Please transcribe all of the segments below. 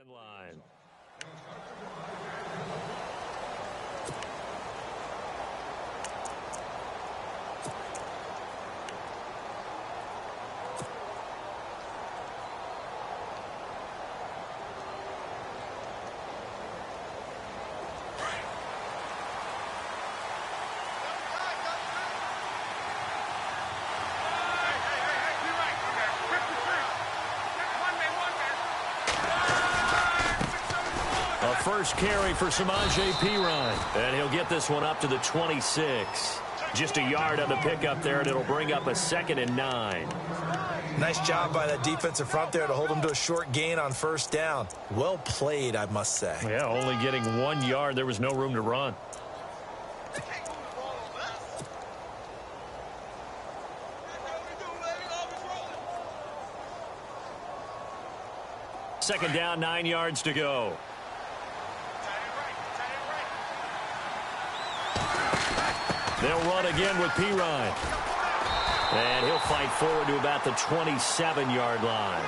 line. First carry for Samaje Perine, and he'll get this one up to the 26. Just a yard on the pickup there, and it'll bring up a 2nd and 9. Nice job by that defensive front there to hold him to a short gain on first down. Well played, I must say. Yeah, only getting 1 yard. There was no room to run. Second down, 9 yards to go. They'll run again with Perine. And he'll fight forward to about the 27-yard line.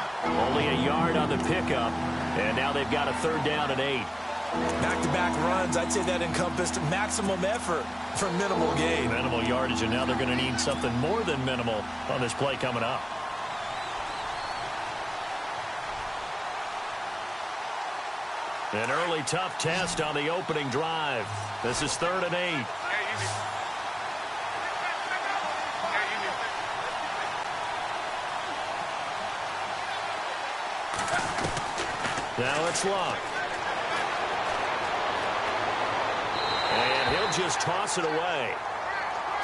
Only a yard on the pickup. And now they've got a 3rd down and 8. Back-to-back runs, I'd say that encompassed maximum effort for minimal gain. Minimal yardage, and now they're going to need something more than minimal on this play coming up. An early tough test on the opening drive. This is 3rd and 8. Now it's Luck. And he'll just toss it away.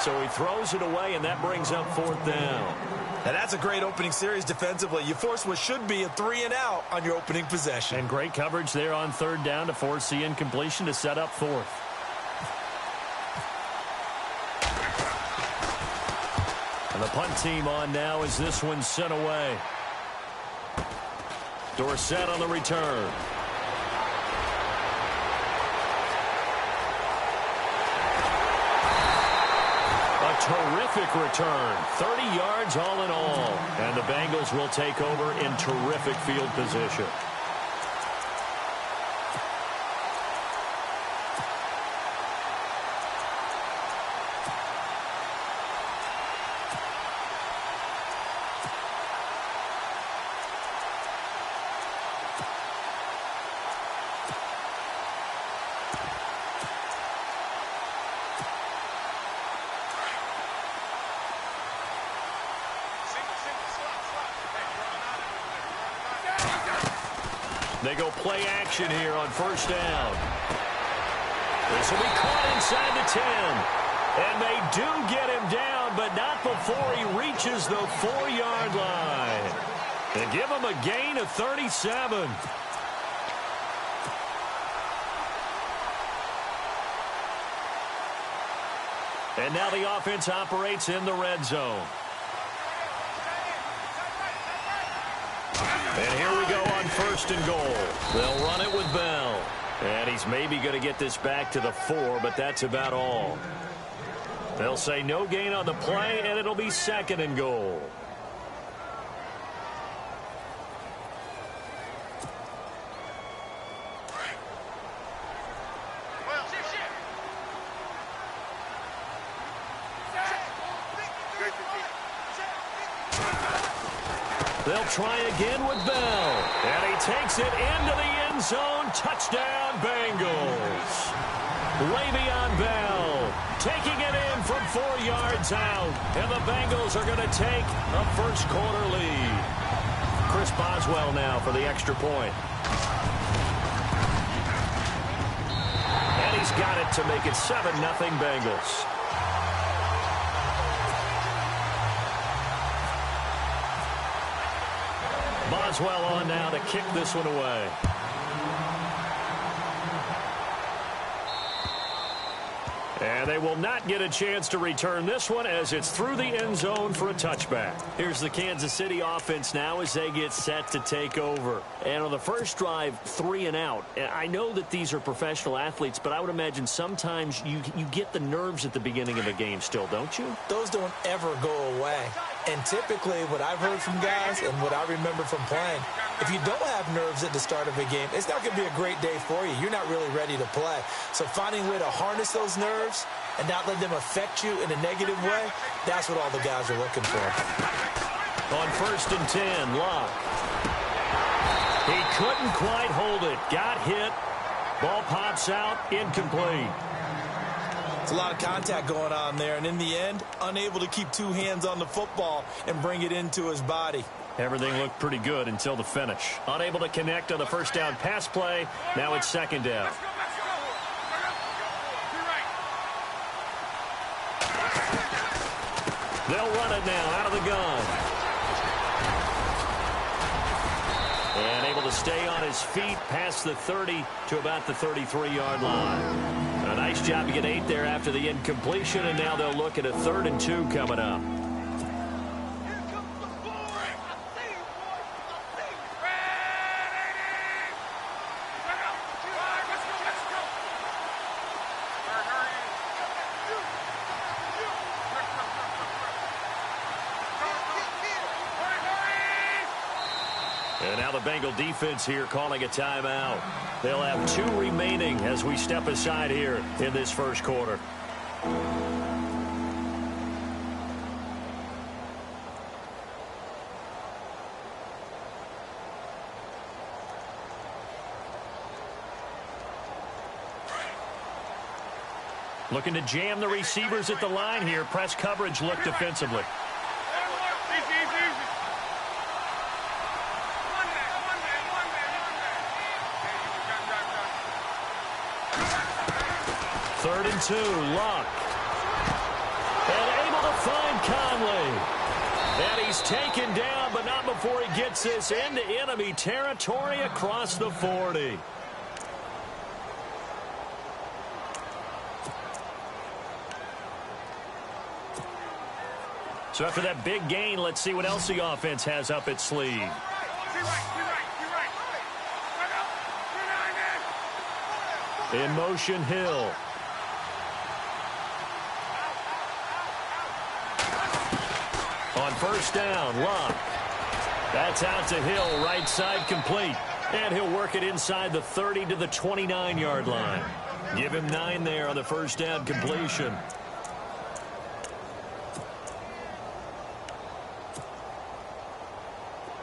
So he throws it away, and that brings up 4th down. Now that's a great opening series defensively. You force what should be a 3-and-out on your opening possession. And great coverage there on 3rd down to force the incompletion to set up 4th. And the punt team on now as this one's sent away. Dorsett on the return. A terrific return. 30 yards all in all. And the Bengals will take over in terrific field position. They go play action here on 1st down. This will be caught inside the 10. And they do get him down, but not before he reaches the 4-yard line. They give him a gain of 37. And now the offense operates in the red zone. And here we go on 1st and goal. They'll run it with Bell. And he's maybe going to get this back to the 4, but that's about all. They'll say no gain on the play, and it'll be 2nd and goal. They'll try again with Bell. And he takes it into the end zone. Touchdown, Bengals. Le'Veon Bell taking it in from 4 yards out. And the Bengals are going to take a first-quarter lead. Chris Boswell now for the extra point. And he's got it to make it 7-0 Bengals. Boswell on now to kick this one away. And they will not get a chance to return this one as it's through the end zone for a touchback. Here's the Kansas City offense now as they get set to take over. And on the first drive, 3 and out. I know that these are professional athletes, but I would imagine sometimes you get the nerves at the beginning of a game still, don't you? Those don't ever go away. And typically what I've heard from guys and what I remember from playing, if you don't have nerves at the start of a game, it's not going to be a great day for you. You're not really ready to play. So finding a way to harness those nerves and not let them affect you in a negative way, that's what all the guys are looking for. On 1st and 10, Luck. He couldn't quite hold it. Got hit. Ball pops out. Incomplete. It's a lot of contact going on there, and in the end, unable to keep two hands on the football and bring it into his body. Everything looked pretty good until the finish. Unable to connect on the first down pass play. Now it's 2nd down. They'll run it now out of the gun. And able to stay on his feet past the 30 to about the 33-yard line. A nice job to get 8 there after the incompletion, and now they'll look at a 3rd and 2 coming up. And now the Bengal defense here calling a timeout. They'll have 2 remaining as we step aside here in this first quarter. Looking to jam the receivers at the line here. Press coverage look defensively. Third and 2, Luck. And able to find Conley. And he's taken down, but not before he gets this into enemy territory across the 40. So after that big gain, let's see what else the offense has up its sleeve. In motion, Hill. On first down, Luck. That's out to Hill, right side complete. And he'll work it inside the 30 to the 29-yard line. Give him 9 there on the first down completion.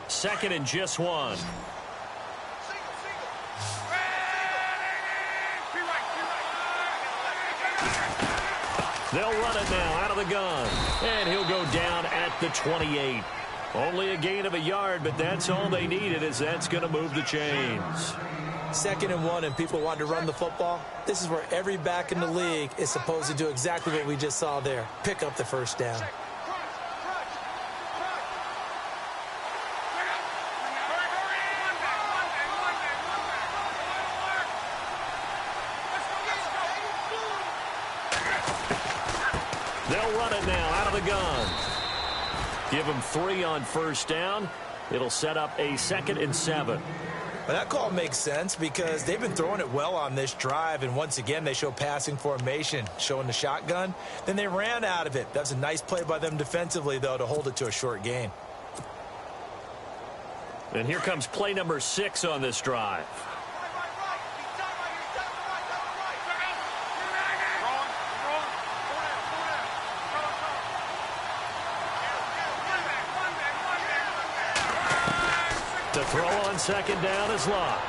Second and just 1. They'll run it now out of the gun. And he'll go down at the 28. Only a gain of a yard, but that's all they needed, as that's going to move the chains. 2nd and 1 and people want to run the football. This is where every back in the league is supposed to do exactly what we just saw there. Pick up the first down. They'll run it now out of the gun. Give them 3 on first down. It'll set up a 2nd and 7. Well, that call makes sense because they've been throwing it well on this drive, and once again they show passing formation, showing the shotgun. Then they ran out of it. That's a nice play by them defensively, though, to hold it to a short gain. And here comes play number 6 on this drive. To throw on second down is Luck.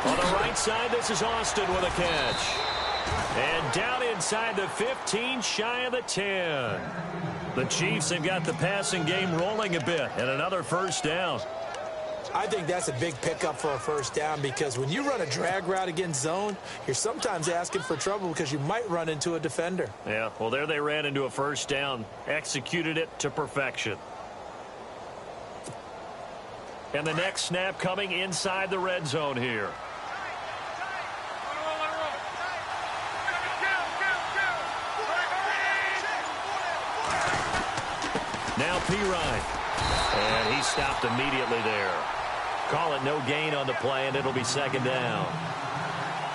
On the right side, this is Austin with a catch. And down inside the 15, shy of the 10. The Chiefs have got the passing game rolling a bit, and another first down. I think that's a big pickup for a first down because when you run a drag route against zone, you're sometimes asking for trouble because you might run into a defender. Yeah, well, there they ran into a first down, executed it to perfection. And the next snap coming inside the red zone here. Now Pirine. And he stopped immediately there. Call it no gain on the play, and it'll be second down.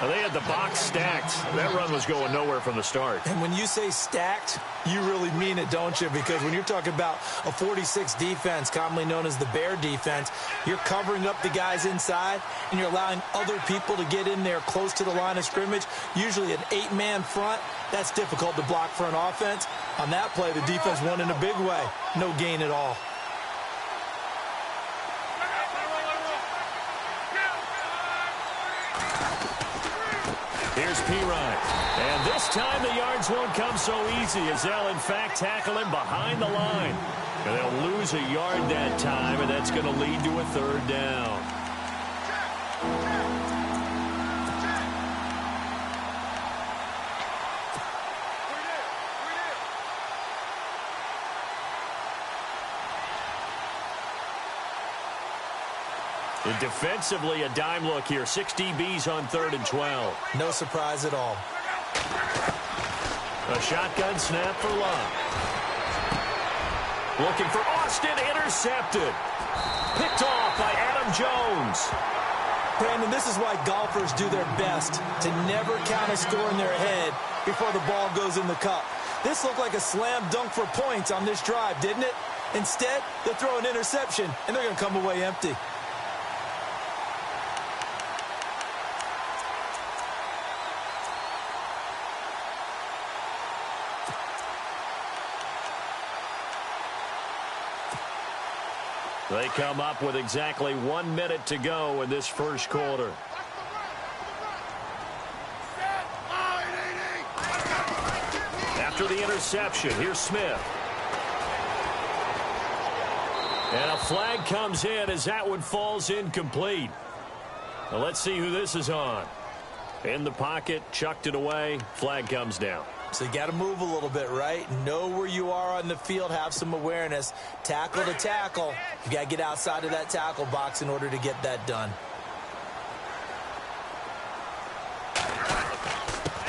They had the box stacked. That run was going nowhere from the start. And when you say stacked, you really mean it, don't you? Because when you're talking about a 46 defense, commonly known as the Bear defense, you're covering up the guys inside, and you're allowing other people to get in there close to the line of scrimmage, usually an 8-man front. That's difficult to block for an offense. On that play, the defense won in a big way. No gain at all. Here's Pirine. And this time the yards won't come so easy as they'll, in fact, tackle him behind the line. And they'll lose a yard that time, and that's going to lead to a third down. And defensively, a dime look here. 6 DBs on 3rd and 12. No surprise at all. A shotgun snap for Love. Looking for Austin, intercepted. Picked off by Adam Jones. Brandon, this is why golfers do their best to never count a score in their head before the ball goes in the cup. This looked like a slam dunk for points on this drive, didn't it? Instead, they throw an interception, and they're going to come away empty. They come up with exactly 1 minute to go in this first quarter. After the interception, here's Smith. And a flag comes in as that one falls incomplete. Now let's see who this is on. In the pocket, chucked it away, flag comes down. So you got to move a little bit, right? Know where you are on the field, have some awareness. Tackle to tackle. You got to get outside of that tackle box in order to get that done.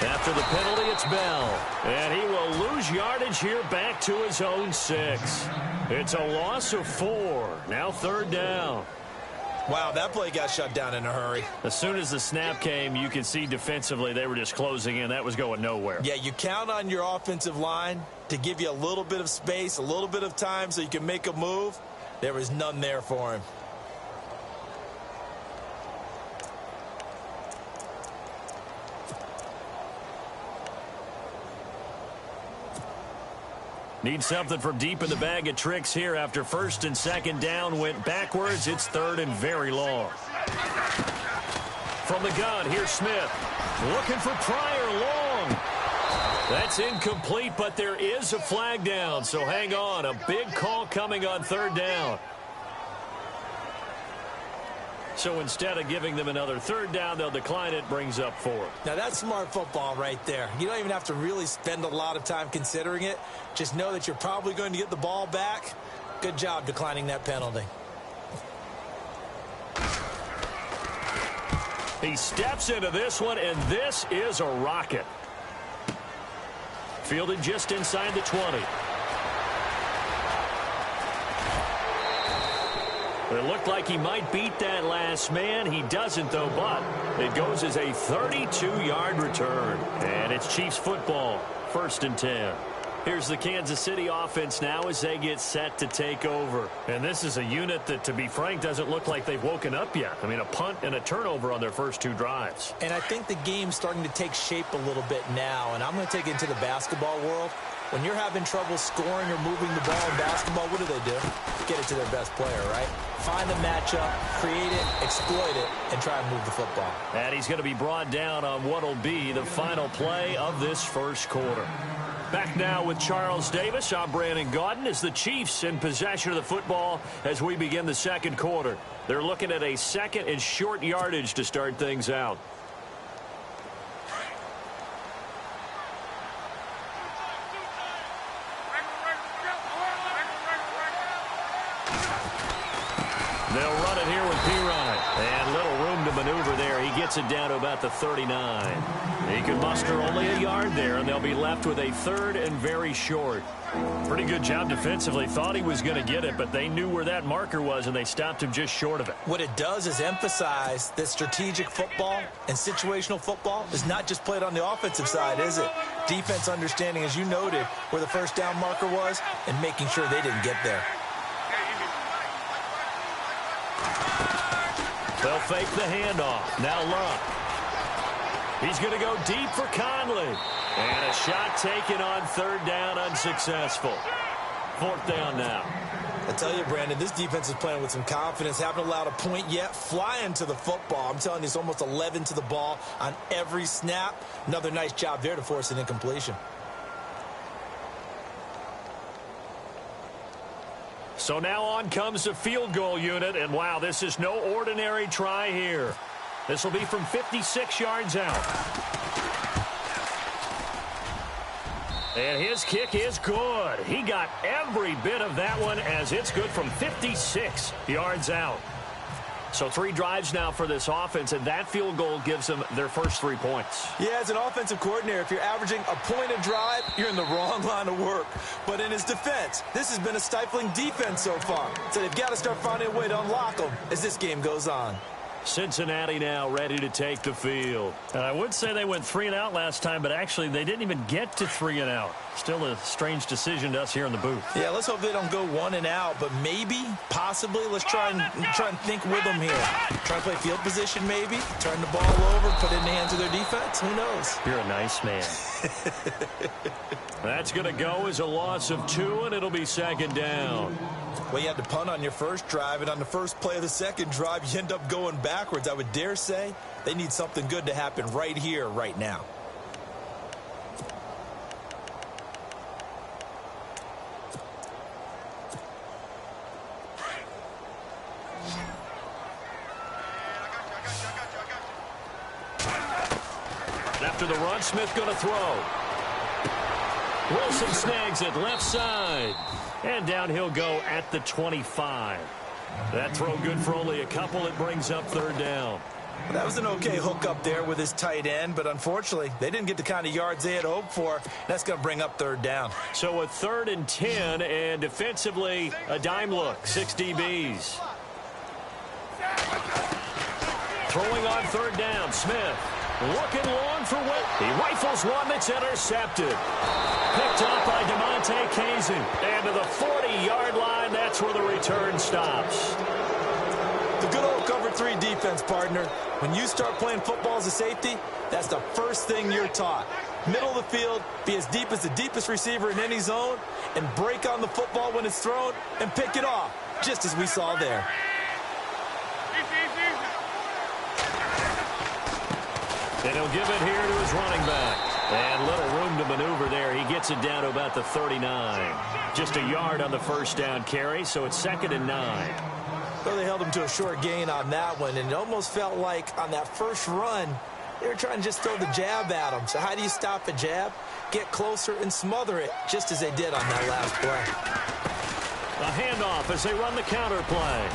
After the penalty, it's Bell. And he will lose yardage here back to his own 6. It's a loss of 4. Now 3rd down. Wow, that play got shut down in a hurry. As soon as the snap came, you could see defensively they were just closing in. That was going nowhere. Yeah, you count on your offensive line to give you a little bit of space, a little bit of time so you can make a move. There was none there for him. Need something from deep in the bag of tricks here after 1st and 2nd down went backwards. It's 3rd and very long. From the gun, here's Smith. Looking for Pryor long. That's incomplete, but there is a flag down, so hang on. A big call coming on 3rd down. So instead of giving them another 3rd down, they'll decline it, brings up 4. Now, that's smart football right there. You don't even have to really spend a lot of time considering it. Just know that you're probably going to get the ball back. Good job declining that penalty. He steps into this one, and this is a rocket. Fielded just inside the 20. It looked like he might beat that last man. He doesn't, though, but it goes as a 32-yard return. And it's Chiefs football, 1st and 10. Here's the Kansas City offense now as they get set to take over. And this is a unit that, to be frank, doesn't look like they've woken up yet. I mean, a punt and a turnover on their first 2 drives. And I think the game's starting to take shape a little bit now. And I'm going to take it into the basketball world. When you're having trouble scoring or moving the ball in basketball, what do? Get it to their best player, right? Find the matchup, create it, exploit it, and try and move the football. And he's going to be brought down on what will be the final play of this first quarter. Back now with Charles Davis. I'm Brandon Gaudin as the Chiefs in possession of the football as we begin the second quarter. They're looking at a 2nd and short yardage to start things out. They'll run it here with Pirine. And little room to maneuver there. He gets it down to about the 39. He can muster only a yard there, and they'll be left with a third and very short. Pretty good job defensively. Thought he was going to get it, but they knew where that marker was, and they stopped him just short of it. What it does is emphasize that strategic football and situational football is not just played on the offensive side, is it? Defense understanding, as you noted, where the first down marker was and making sure they didn't get there. They'll fake the handoff. Now Luck. He's going to go deep for Conley. And a shot taken on third down, unsuccessful. Fourth down now. I tell you, Brandon, this defense is playing with some confidence. Haven't allowed a point yet. Flying to the football. I'm telling you, it's almost 11 to the ball on every snap. Another nice job there to force an incompletion. So now on comes the field goal unit, and wow, this is no ordinary try here. This will be from 56 yards out. And his kick is good. He got every bit of that one as it's good from 56 yards out. So 3 drives now for this offense, and that field goal gives them their first 3 points. Yeah, as an offensive coordinator, if you're averaging a point a drive, you're in the wrong line of work. But in his defense, this has been a stifling defense so far. So they've got to start finding a way to unlock them as this game goes on. Cincinnati now ready to take the field. I would say they went 3 and out last time, but actually they didn't even get to 3 and out. Still a strange decision to us here in the booth. Yeah, let's hope they don't go 1 and out, but maybe, possibly, let's try and think with them here. Try to play field position maybe, turn the ball over, put it in the hands of their defense. Who knows? You're a nice man. That's going to go as a loss of 2, and it'll be second down. Well, you had to punt on your first drive, and on the first play of the second drive, you end up going backwards. I would dare say they need something good to happen right here, right now. After the run, Smith going to throw. Wilson snags it left side. And down he'll go at the 25. That throw good for only a couple. It brings up third down. That was an okay hook up there with his tight end, but unfortunately, they didn't get the kind of yards they had hoped for. That's going to bring up third down. So a 3rd and 10, and defensively, a dime look, 6 DBs. Throwing on third down, Smith. Looking long for Witt. He rifles one that's intercepted. Picked up by DeMonte Kazin. And to the 40-yard line, that's where the return stops. The good old cover 3 defense, partner. When you start playing football as a safety, that's the first thing you're taught. Middle of the field, be as deep as the deepest receiver in any zone, and break on the football when it's thrown and pick it off, just as we saw there. And he'll give it here to his running back. And little room to maneuver there. He gets it down to about the 39. Just a yard on the first down carry, so it's 2nd and 9. Well, they held him to a short gain on that one, and it almost felt like on that first run, they were trying to just throw the jab at him. So how do you stop a jab? Get closer and smother it, just as they did on that last play. A handoff as they run the counter play.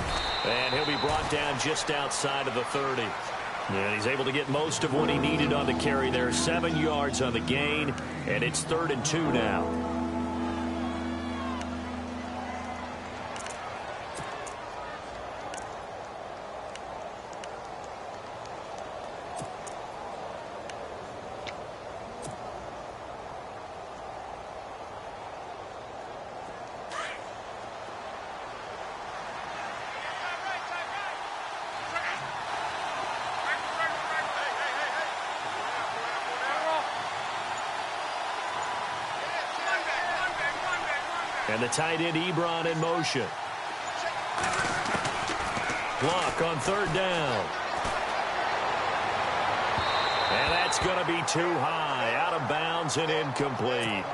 And he'll be brought down just outside of the 30. And he's able to get most of what he needed on the carry there. 7 yards on the gain, and it's 3rd and 2 now. And the tight end, Ebron, in motion. Block on third down. And that's going to be too high. Out of bounds and incomplete.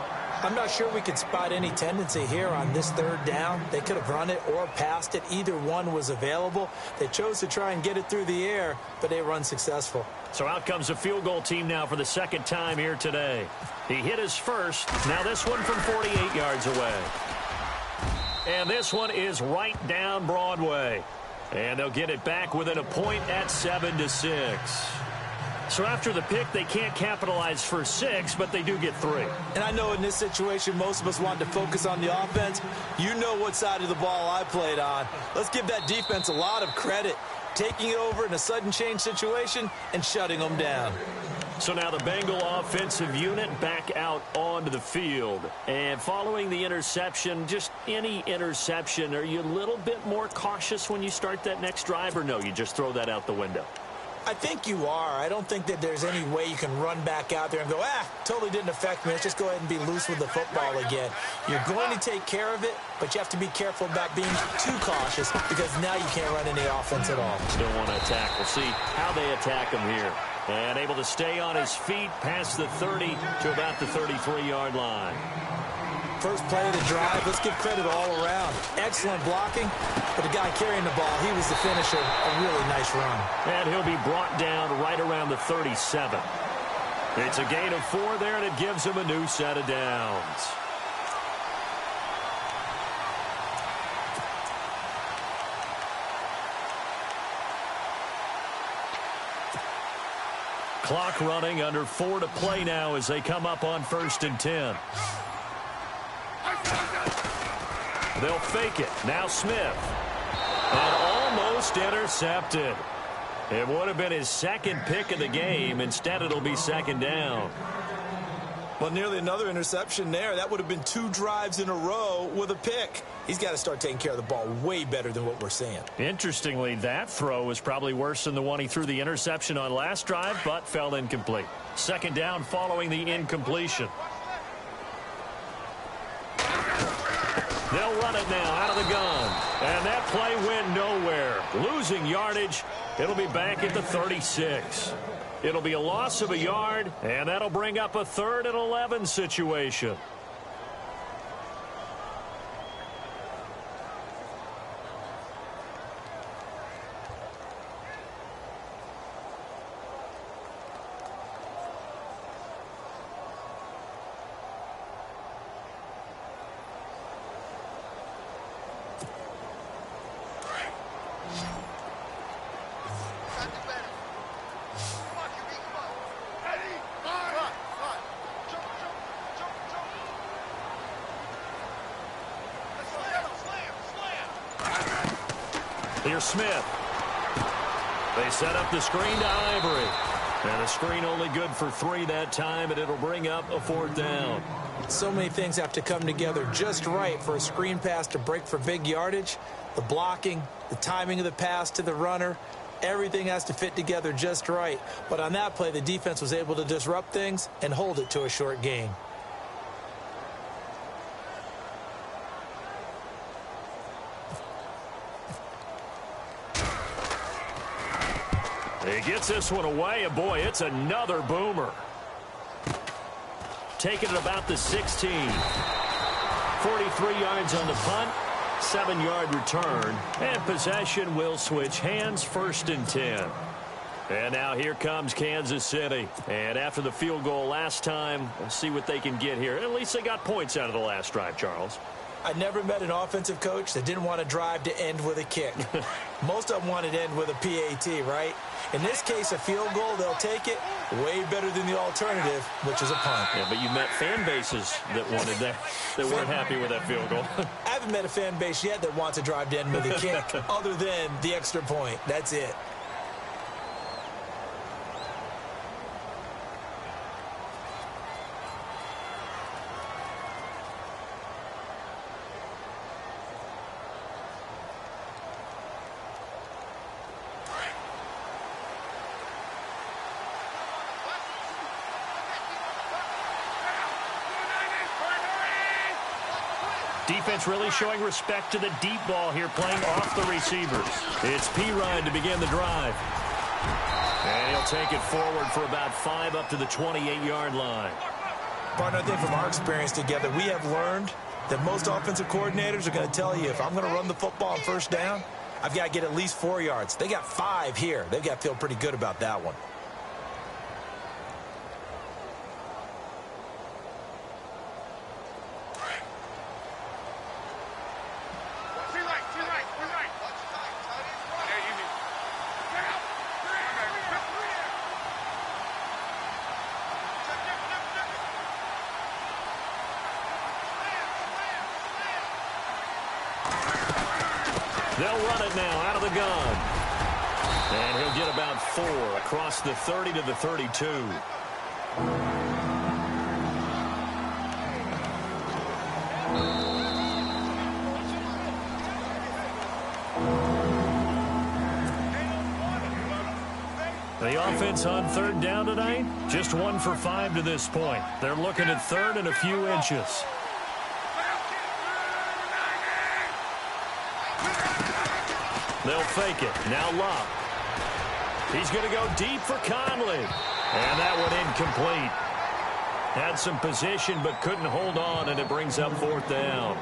I'm not sure we could spot any tendency here on this third down. They could have run it or passed it. Either one was available. They chose to try and get it through the air, but they were unsuccessful. So out comes the field goal team now for the 2nd time here today. He hit his first. Now this one from 48 yards away. And this one is right down Broadway. And they'll get it back within a point at 7-6. So after the pick, they can't capitalize for 6, but they do get 3. And I know in this situation, most of us want to focus on the offense. You know what side of the ball I played on. Let's give that defense a lot of credit, taking it over in a sudden change situation and shutting them down. So now the Bengal offensive unit back out onto the field. And following the interception, just any interception, are you a little bit more cautious when you start that next drive, or no, you just throw that out the window? I think you are. I don't think that there's any way you can run back out there and go, totally didn't affect me. Let's just go ahead and be loose with the football again. You're going to take care of it, but you have to be careful about being too cautious because now you can't run any offense at all. Still want to attack. We'll see how they attack him here. And able to stay on his feet past the 30 to about the 33-yard line. First play of the drive, let's give credit all around. Excellent blocking, but the guy carrying the ball, he was the finisher. A really nice run. And he'll be brought down right around the 37. It's a gain of 4 there, and it gives him a new set of downs. Clock running, under 4 to play now as they come up on 1st and 10. They'll fake it. Now Smith. And almost intercepted. It would have been his second pick of the game. Instead, it'll be 2nd down. Well, nearly another interception there. That would have been 2 drives in a row with a pick. He's got to start taking care of the ball way better than what we're seeing. Interestingly, that throw was probably worse than the one he threw the interception on last drive, but fell incomplete. 2nd down following the incompletion. They'll run it now out of the gun. And that play went nowhere. Losing yardage. It'll be back at the 36. It'll be a loss of a yard, and that'll bring up a 3rd and 11 situation. Here's Smith. They set up the screen to Ivory. And the screen only good for 3 that time, and it'll bring up a 4th down. So many things have to come together just right for a screen pass to break for big yardage. The blocking, the timing of the pass to the runner, everything has to fit together just right. But on that play, the defense was able to disrupt things and hold it to a short gain. He gets this one away, and boy, it's another boomer. Taking it about the 16. 43 yards on the punt, 7-yard return, and possession will switch hands, 1st and 10. And now here comes Kansas City. And after the field goal last time, we'll see what they can get here. At least they got points out of the last drive, Charles. I never met an offensive coach that didn't want to drive to end with a kick. Most of them wanted to end with a PAT, right? In this case, a field goal, they'll take it way better than the alternative, which is a punt. Yeah, but you met fan bases that wanted that, that weren't happy with that field goal. I haven't met a fan base yet that wants to drive to end with a kick other than the extra point. That's it. Defense really showing respect to the deep ball here, playing off the receivers. It's P-Ryan to begin the drive. And he'll take it forward for about 5 up to the 28-yard line. Partner, I think from our experience together, we have learned that most offensive coordinators are going to tell you, if I'm going to run the football on 1st down, I've got to get at least 4 yards. They got 5 here. They've got to feel pretty good about that one. They'll run it now out of the gun. And he'll get about 4 across the 30 to the 32. The offense on third down tonight, just 1 for 5 to this point. They're looking at third and a few inches. They'll fake it. Now Love. He's going to go deep for Conley. And that one incomplete. Had some position but couldn't hold on, and it brings up 4th down.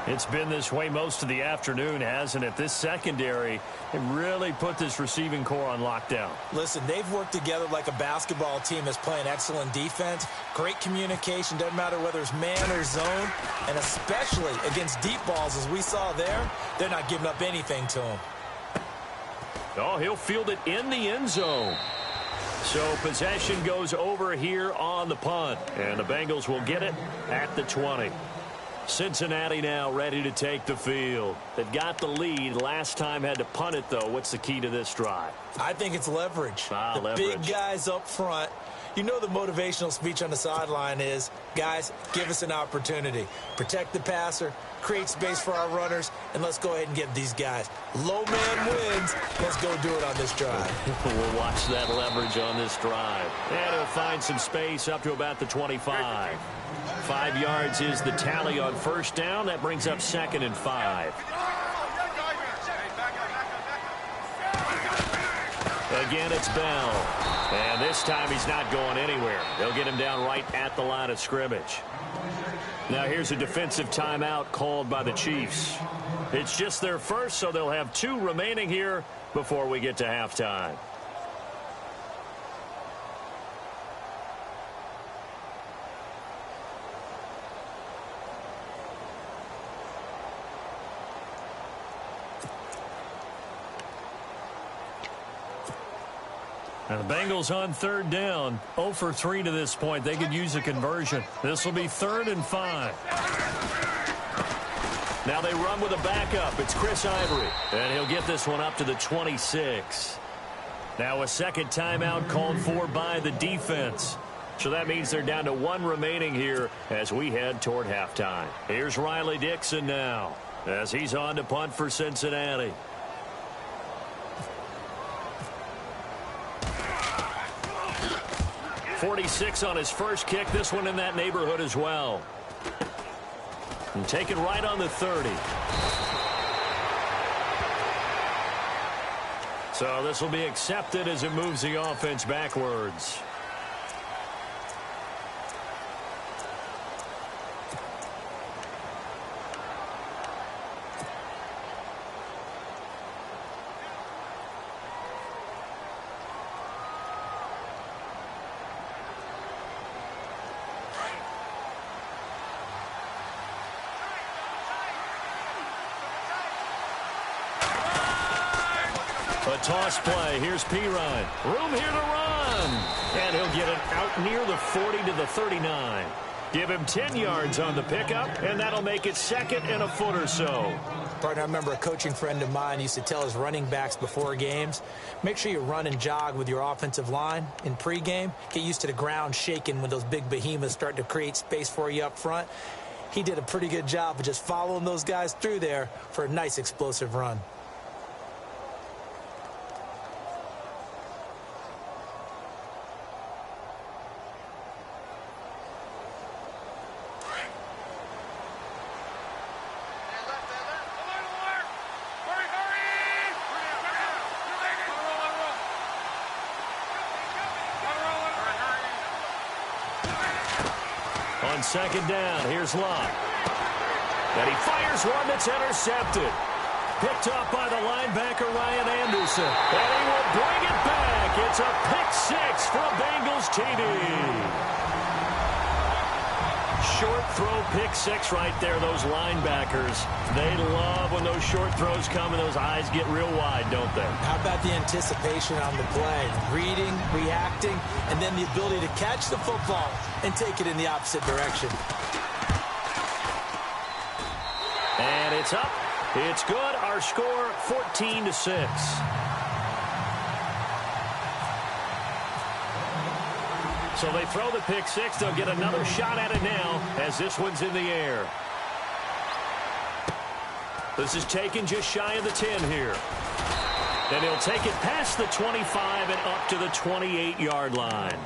It's been this way most of the afternoon, hasn't it? This secondary, it really put this receiving core on lockdown. Listen, they've worked together like a basketball team that's playing excellent defense. Great communication, doesn't matter whether it's man or zone. And especially against deep balls, as we saw there, they're not giving up anything to him. Oh, he'll field it in the end zone. So possession goes over here on the punt. And the Bengals will get it at the 20. Cincinnati now ready to take the field. They've got the lead. Last time had to punt it, though. What's the key to this drive? I think it's leverage. Leverage. Big guys up front. You know the motivational speech on the sideline is, guys, give us an opportunity. Protect the passer, create space for our runners, and let's go ahead and get these guys. Low man wins. Let's go do it on this drive. We'll watch that leverage on this drive. And he'll find some space up to about the 25. 5 yards is the tally on first down. That brings up 2nd and 5. Again, it's Bell. And this time he's not going anywhere. They'll get him down right at the line of scrimmage. Now here's a defensive timeout called by the Chiefs. It's just their first, so they'll have 2 remaining here before we get to halftime. And the Bengals on third down, 0 for 3 to this point. They could use a conversion. This will be 3rd and 5. Now they run with a backup. It's Chris Ivory. And he'll get this one up to the 26. Now a second timeout called for by the defense. So that means they're down to 1 remaining here as we head toward halftime. Here's Riley Dixon now as he's on to punt for Cincinnati. .46 on his first kick. This one in that neighborhood as well. And taken right on the 30. So this will be accepted as it moves the offense backwards. Toss play. Here's Pirine. Room here to run. And he'll get it out near the 40 to the 39. Give him 10 yards on the pickup, and that'll make it 2nd and a foot or so. Partner, I remember a coaching friend of mine used to tell his running backs before games, make sure you run and jog with your offensive line in pregame. Get used to the ground shaking when those big behemoths start to create space for you up front. He did a pretty good job of just following those guys through there for a nice explosive run. On second down, here's Locke. And he fires one that's intercepted. Picked up by the linebacker, Ryan Anderson. And he will bring it back. It's a pick 6 for a Bengals TD. Short throw, pick 6 right there. Those linebackers, they love when those short throws come and those eyes get real wide, don't they? How about the anticipation on the play? Reading, reacting, and then the ability to catch the football and take it in the opposite direction. And it's up It's good. Our score, 14-6. So they throw the pick six. They'll get another shot at it now as this one's in the air. This is taken just shy of the 10 here. And he'll take it past the 25 and up to the 28-yard line.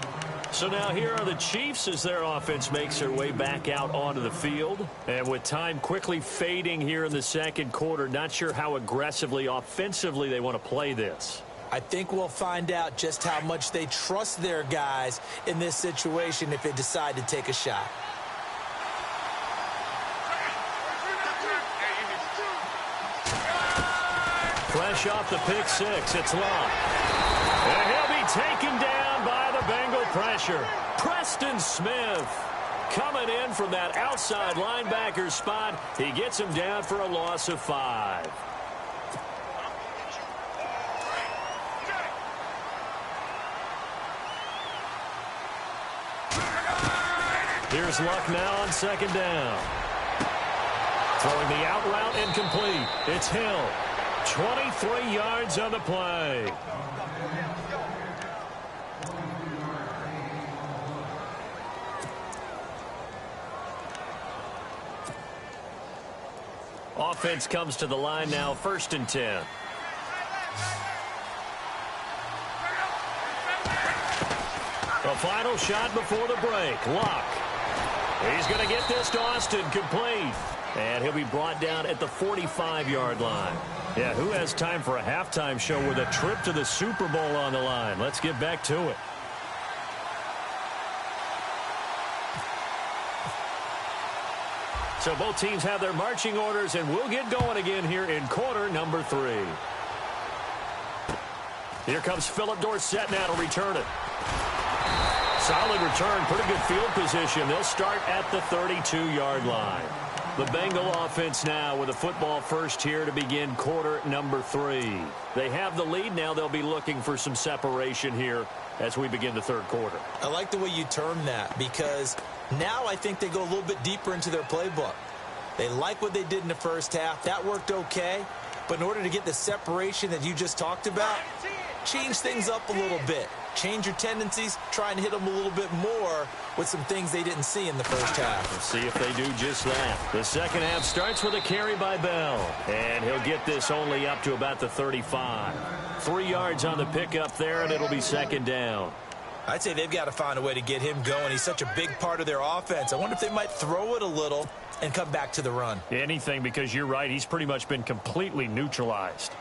So now here are the Chiefs as their offense makes their way back out onto the field. And with time quickly fading here in the second quarter, not sure how aggressively, offensively they want to play this. I think we'll find out just how much they trust their guys in this situation if they decide to take a shot. Fresh off the pick six, it's Locke. And he'll be taken down by the Bengal pressure. Preston Smith coming in from that outside linebacker spot. He gets him down for a loss of 5. Here's Luck now on second down. Throwing the out route incomplete. It's Hill. 23 yards on the play. Offense comes to the line now, 1st and 10. The final shot before the break. Luck. He's going to get this to Austin, complete. And he'll be brought down at the 45-yard line. Yeah, who has time for a halftime show with a trip to the Super Bowl on the line? Let's get back to it. So both teams have their marching orders, and we'll get going again here in quarter number 3. Here comes Philip Dorsett now to return it. Solid return, pretty good field position. They'll start at the 32-yard line. The Bengal offense now with a football first here to begin quarter number 3. They have the lead. Now they'll be looking for some separation here as we begin the third quarter. I like the way you term that because now I think they go a little bit deeper into their playbook. They like what they did in the first half. That worked okay. But in order to get the separation that you just talked about, change things up a little bit. Change your tendencies, try and hit them a little bit more with some things they didn't see in the first half. Let's see if they do just that. The second half starts with a carry by Bell. And he'll get this only up to about the 35. 3 yards on the pickup there, and it'll be second down. I'd say they've got to find a way to get him going. He's such a big part of their offense. I wonder if they might throw it a little and come back to the run. Anything, because you're right. He's pretty much been completely neutralized.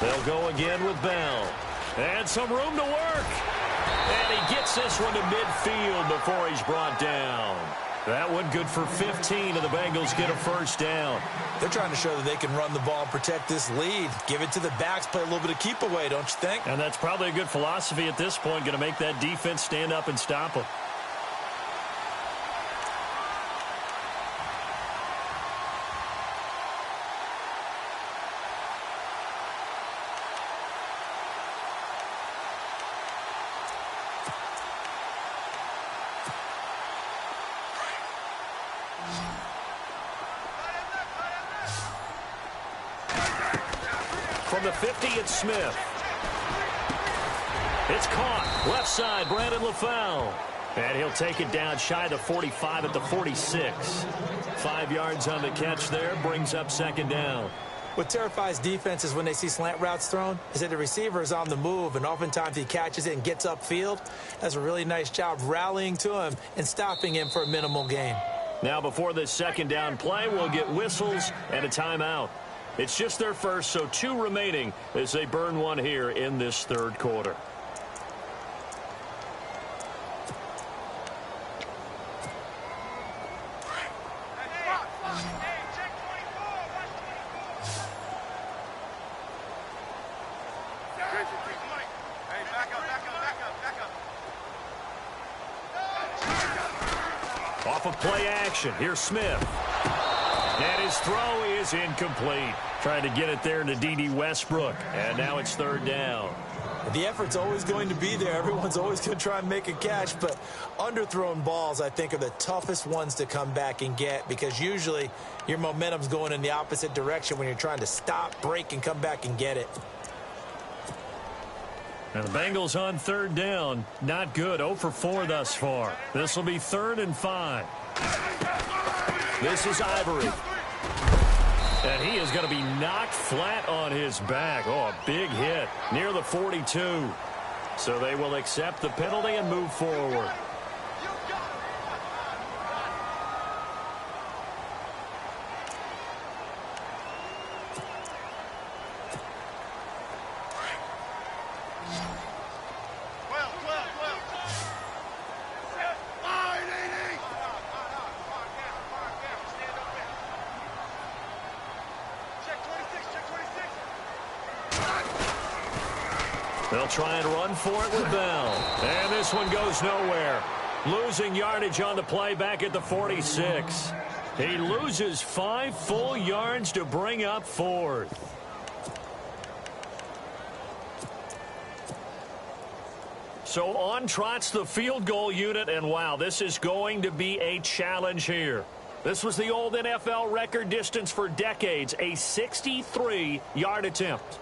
They'll go again with Bell. And some room to work. And he gets this one to midfield before he's brought down. That one good for 15, and the Bengals get a first down. They're trying to show that they can run the ball and protect this lead. Give it to the backs, play a little bit of keep away, don't you think? And that's probably a good philosophy at this point, going to make that defense stand up and stop them. From the 50, it's Smith. It's caught. Left side, Brandon LaFell. And he'll take it down shy of the 45 at the 46. 5 yards on the catch there, brings up second down. What terrifies defenses when they see slant routes thrown is that the receiver is on the move, and oftentimes he catches it and gets upfield. Does a really nice job rallying to him and stopping him for a minimal gain. Now before this second down play, we'll get whistles and a timeout. It's just their first, so 2 remaining as they burn one here in this third quarter. Off of play action, here's Smith. And his throw is incomplete. Trying to get it there to D.D. Westbrook. And now it's third down. The effort's always going to be there. Everyone's always going to try and make a catch, but underthrown balls, I think, are the toughest ones to come back and get because usually your momentum's going in the opposite direction when you're trying to stop, break, and come back and get it. And the Bengals on third down. Not good. 0 for 4 thus far. This will be 3rd and 5. This is Ivory. And he is going to be knocked flat on his back. Oh, a big hit near the 42. So they will accept the penalty and move forward. They'll try and run for it with Bell. And this one goes nowhere. Losing yardage on the play back at the 46. He loses 5 full yards to bring up 4th. So on trots the field goal unit, and wow, this is going to be a challenge here. This was the old NFL record distance for decades, a 63-yard attempt.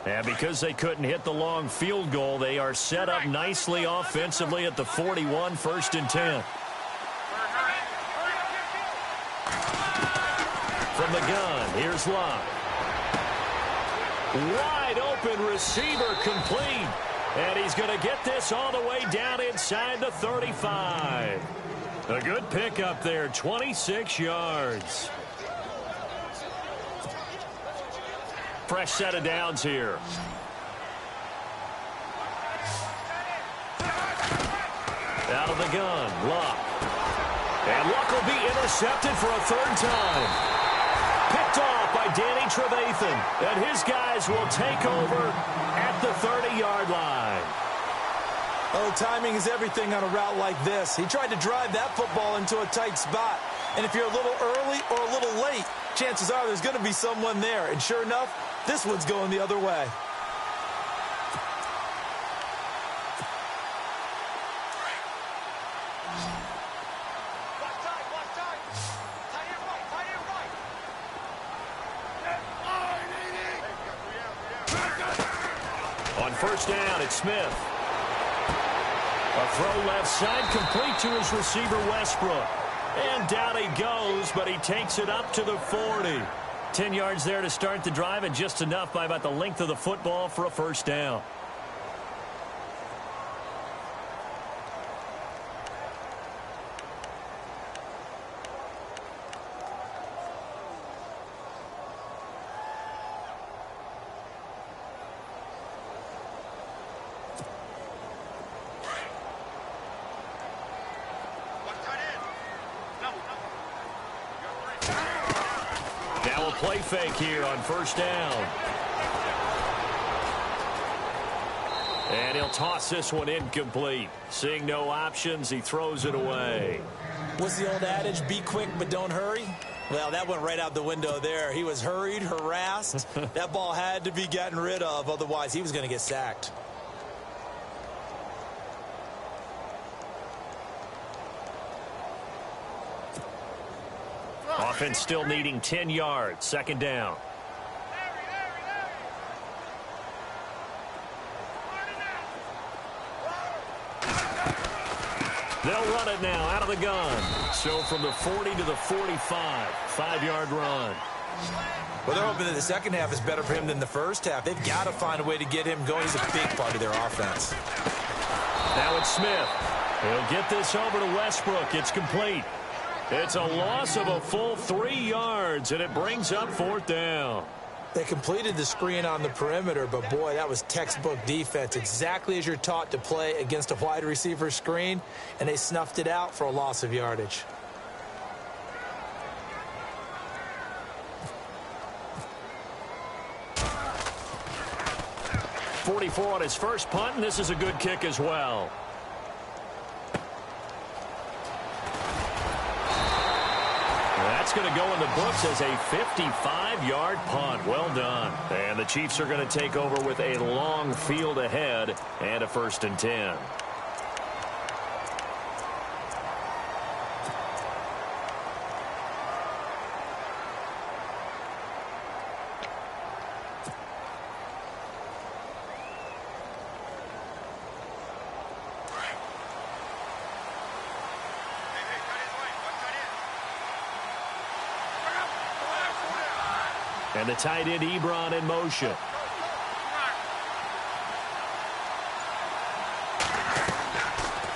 And because they couldn't hit the long field goal, they are set up nicely offensively at the 41, 1st and 10. From the gun, here's Locke. Wide open receiver complete. And he's going to get this all the way down inside the 35. A good pickup there, 26 yards. Fresh set of downs here. Out of the gun, Luck. And Luck will be intercepted for a 3rd time. Picked off by Danny Trevathan. And his guys will take over at the 30-yard line. Oh, timing is everything on a route like this. He tried to drive that football into a tight spot. And if you're a little early or a little late, chances are there's going to be someone there. And sure enough, this one's going the other way. On 1st down, it's Smith. A throw left side, complete to his receiver, Westbrook. And down he goes, but he takes it up to the 40. 10 yards there to start the drive, and just enough by about the length of the football for a 1st down. Now a play fake here on 1st down. And he'll toss this one incomplete. Seeing no options, he throws it away. What's the old adage, be quick but don't hurry? Well, that went right out the window there. He was hurried, harassed. That ball had to be gotten rid of, otherwise he was going to get sacked. Offense still needing 10 yards. 2nd down. They'll run it now out of the gun. So from the 40 to the 45, 5-yard run. Well, they're hoping that the second half is better for him than the first half. They've got to find a way to get him going. He's a big part of their offense. Now it's Smith. He'll get this over to Westbrook. It's complete. It's a loss of a full 3 yards, and it brings up 4th down. They completed the screen on the perimeter, but, boy, that was textbook defense, exactly as you're taught to play against a wide receiver screen, and they snuffed it out for a loss of yardage. .44 on his first punt, and this is a good kick as well. That's going to go in the books as a 55-yard punt. Well done. And the Chiefs are going to take over with a long field ahead and a 1st and 10. And the tight end, Ebron, in motion.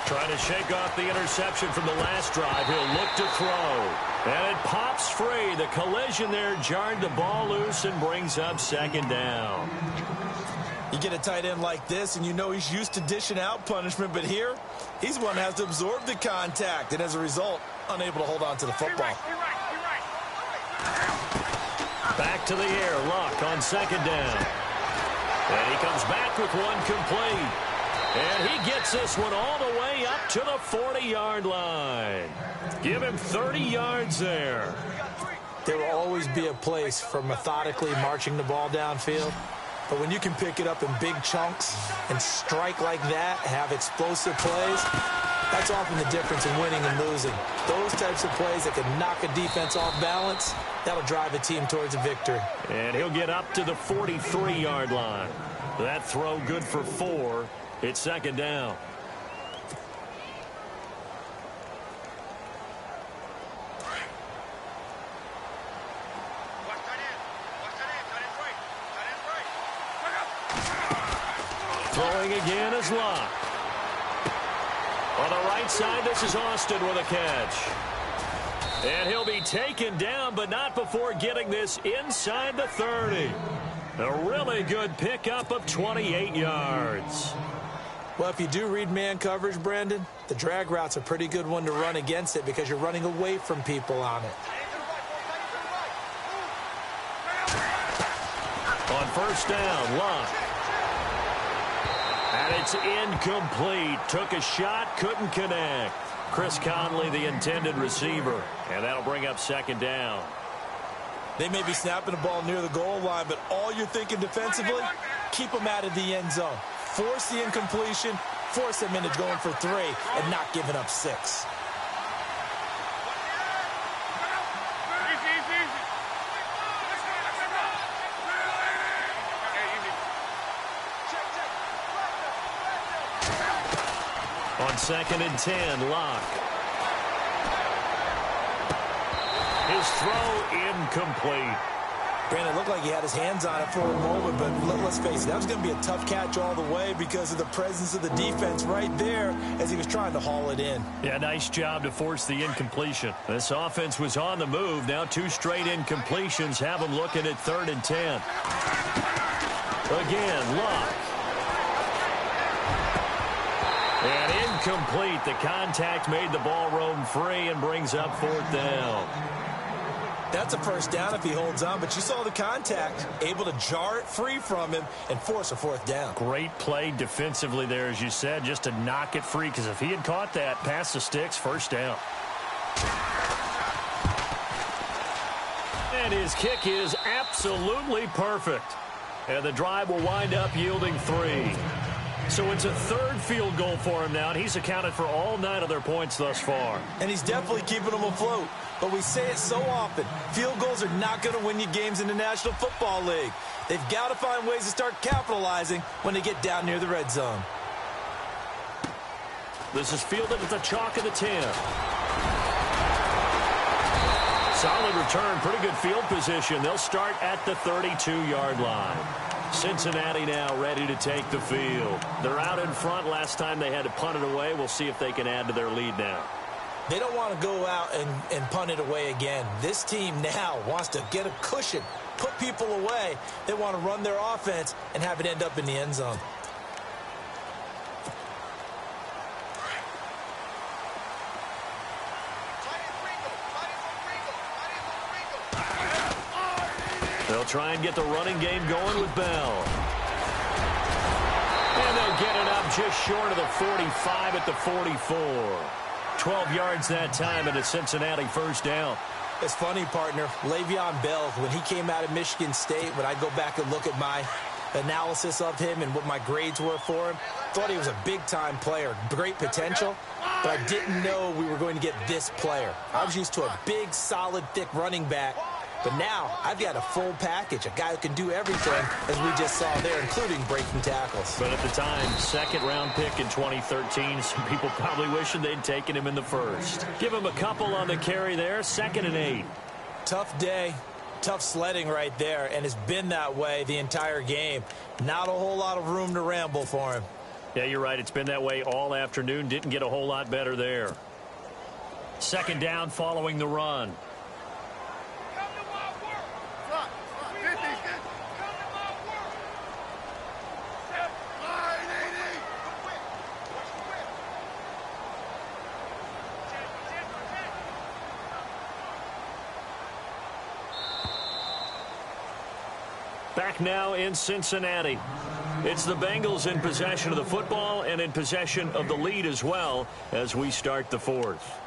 Trying to shake off the interception from the last drive. He'll look to throw. And it pops free. The collision there jarred the ball loose and brings up 2nd down. You get a tight end like this, and you know he's used to dishing out punishment. But here, he's one that has to absorb the contact. And as a result, unable to hold on to the football. Back to the air, Luck on 2nd down. And he comes back with one complete. And he gets this one all the way up to the 40-yard line. Give him 30 yards there. There will always be a place for methodically marching the ball downfield. But when you can pick it up in big chunks and strike like that, have explosive plays, that's often the difference in winning and losing. Those types of plays that can knock a defense off balance, that'll drive a team towards a victory. And he'll get up to the 43-yard line. That throw good for 4. It's 2nd down. Throwing again is Locke. On the right side, this is Austin with a catch. And he'll be taken down, but not before getting this inside the 30. A really good pickup of 28 yards. Well, if you do read man coverage, Brandon, the drag route's a pretty good one to run against it because you're running away from people on it. On 1st down, Locke. And it's incomplete. Took a shot, couldn't connect. Chris Conley, the intended receiver. And that'll bring up 2nd down. They may be snapping the ball near the goal line, but all you're thinking defensively, keep them out of the end zone. Force the incompletion, force them into going for 3, and not giving up 6. On 2nd and 10, Locke. His throw incomplete. Brandon, it looked like he had his hands on it for a moment, but let's face it, that was going to be a tough catch all the way because of the presence of the defense right there as he was trying to haul it in. Yeah, nice job to force the incompletion. This offense was on the move. Now 2 straight incompletions have them looking at 3rd and 10. Again, Locke. And incomplete. The contact made the ball roam free and brings up 4th down. That's a 1st down if he holds on, but you saw the contact, able to jar it free from him and force a 4th down. Great play defensively there, as you said, just to knock it free, because if he had caught that, past the sticks, 1st down. And his kick is absolutely perfect. And the drive will wind up yielding 3. So it's a 3rd field goal for him now, and he's accounted for all 9 of their points thus far. And he's definitely keeping them afloat. But we say it so often, field goals are not going to win you games in the National Football League. They've got to find ways to start capitalizing when they get down near the red zone. This is fielded at the chalk of the 10. Solid return, pretty good field position. They'll start at the 32-yard line. Cincinnati now ready to take the field. They're out in front. Last time they had to punt it away. We'll see if they can add to their lead now. They don't want to go out and punt it away again. This team now wants to get a cushion, put people away. They want to run their offense and have it end up in the end zone. They'll try and get the running game going with Bell. And they'll get it up just short of the 45 at the 44. 12 yards that time and a Cincinnati first down. It's funny, partner. Le'Veon Bell, when he came out of Michigan State, when I go back and look at my analysis of him and what my grades were for him, thought he was a big-time player, great potential, but I didn't know we were going to get this player. I was used to a big, solid, thick running back. But now, I've got a full package, a guy who can do everything, as we just saw there, including breaking tackles. But at the time, second-round pick in 2013, some people probably wishing they'd taken him in the first. Give him a couple on the carry there, 2nd and 8. Tough day, tough sledding right there, and it's been that way the entire game. Not a whole lot of room to ramble for him. Yeah, you're right. It's been that way all afternoon. Didn't get a whole lot better there. 2nd down following the run. Back now in Cincinnati. It's the Bengals in possession of the football and in possession of the lead as well as we start the fourth.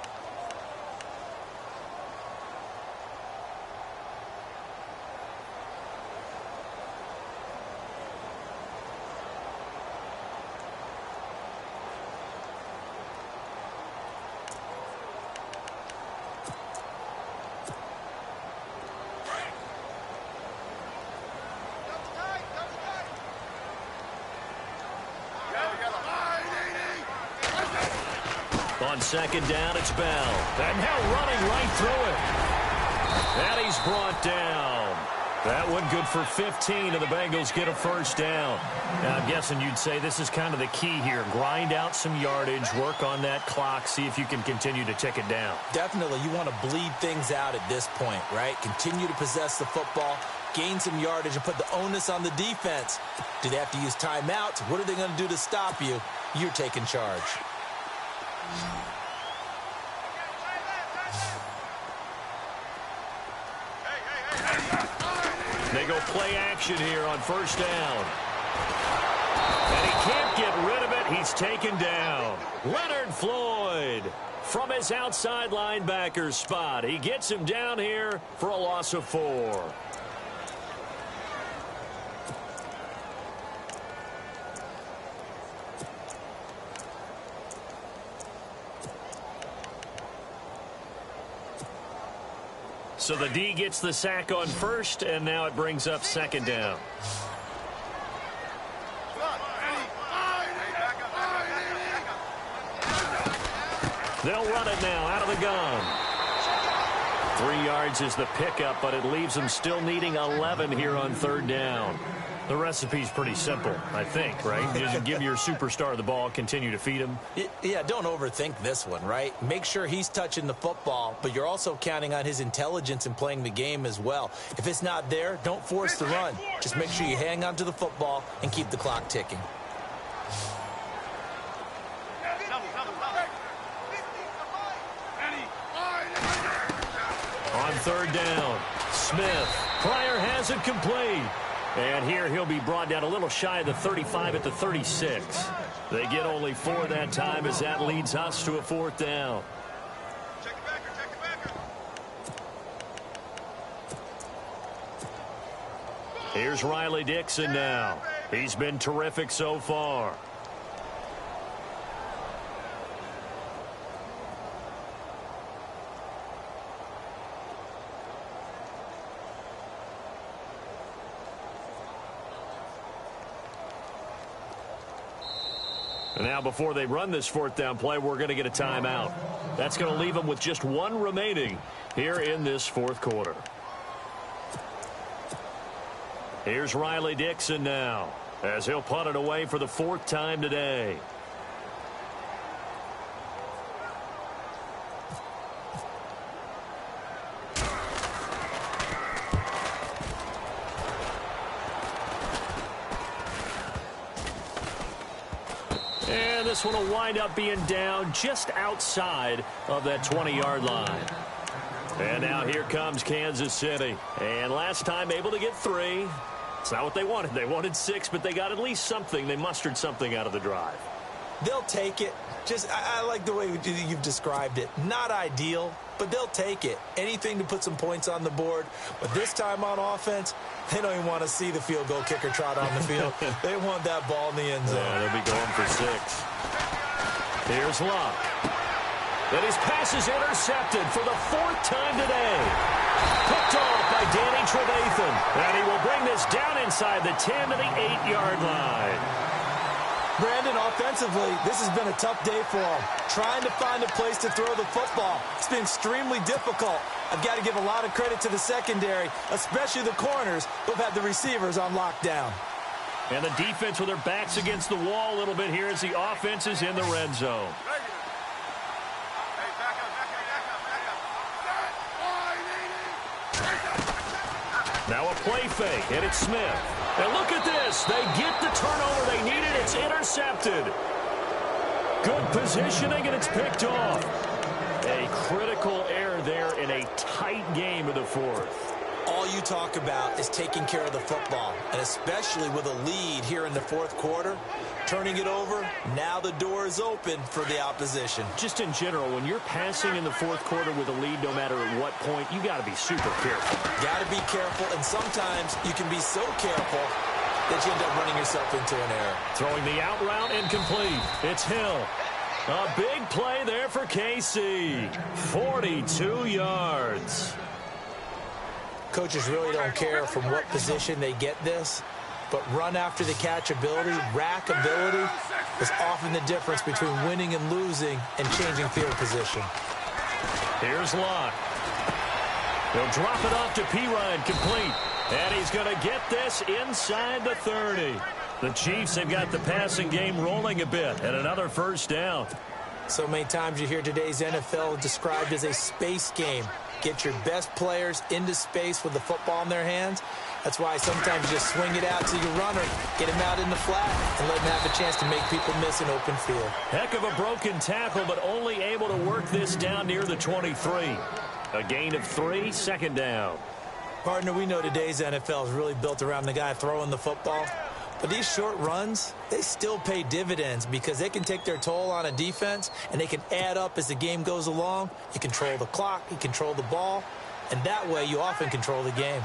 On 2nd down, it's Bell. And now running right through it. And he's brought down. That one good for 15, and the Bengals get a first down. Now, I'm guessing you'd say this is kind of the key here. Grind out some yardage, work on that clock, see if you can continue to tick it down. Definitely. You want to bleed things out at this point, right? Continue to possess the football, gain some yardage, and put the onus on the defense. Do they have to use timeouts? What are they going to do to stop you? You're taking charge. They go play action here on first down. And he can't get rid of it. He's taken down. Leonard Floyd from his outside linebacker spot. He gets him down here for a loss of 4. So the D gets the sack on first, and now it brings up 2nd down. They'll run it now out of the gun. 3 yards is the pickup, but it leaves them still needing 11 here on 3rd down. The recipe's pretty simple, I think, right? Just give your superstar the ball, continue to feed him. Yeah, don't overthink this one, right? Make sure he's touching the football, but you're also counting on his intelligence in playing the game as well. If it's not there, don't force the run. Just make sure you hang on to the football and keep the clock ticking. On 3rd down, Smith. Pryor has it complete. And here he'll be brought down a little shy of the 35 at the 36. They get only 4 that time as that leads us to a 4th down. Check the backer. Here's Riley Dixon now. He's been terrific so far. And now before they run this 4th down play, we're going to get a timeout. That's going to leave them with just one remaining here in this fourth quarter. Here's Riley Dixon now, as he'll punt it away for the fourth time today. And this one will wind up being down just outside of that 20-yard line. And now here comes Kansas City. And last time able to get 3. It's not what they wanted. They wanted 6, but they got at least something. They mustered something out of the drive. They'll take it. I like the way you've described it. Not ideal, but they'll take it. Anything to put some points on the board. But this time on offense, they don't even want to see the field goal kicker trot on the field. They want that ball in the end zone. Yeah, they'll be going for 6. Here's Luck. And his pass is intercepted for the 4th time today. Picked off by Danny Trevathan. And he will bring this down inside the 10 to the 8-yard line. Brandon, offensively, this has been a tough day for him. Trying to find a place to throw the football. It's been extremely difficult. I've got to give a lot of credit to the secondary, especially the corners who've had the receivers on lockdown. And the defense with their backs against the wall a little bit here as the offense is in the red zone. Now a play fake, and it's Smith. And look at this. They get the turnover they needed. It's intercepted. Good positioning, and it's picked off. A critical error there in a tight game of the 4th. All you talk about is taking care of the football, and especially with a lead here in the 4th quarter. Turning it over, now the door is open for the opposition. Just in general, when you're passing in the 4th quarter with a lead, no matter at what point, you got to be super careful. Got to be careful, and sometimes you can be so careful that you end up running yourself into an error. Throwing the out route incomplete. It's Hill. A big play there for KC. 42 yards. Coaches really don't care from what position they get this, but run after the catch ability, rack ability is often the difference between winning and losing and changing field position. Here's Lott. He'll drop it off to Pirine, complete. And he's going to get this inside the 30. The Chiefs have got the passing game rolling a bit, and another first down. So many times you hear today's NFL described as a space game. Get your best players into space with the football in their hands. That's why sometimes you just swing it out to your runner, get him out in the flat, and let him have a chance to make people miss an open field. Heck of a broken tackle, but only able to work this down near the 23. A gain of 3, second down. Partner, we know today's NFL is really built around the guy throwing the football. But these short runs, they still pay dividends because they can take their toll on a defense, and they can add up as the game goes along. You control the clock, you control the ball, and that way you often control the game.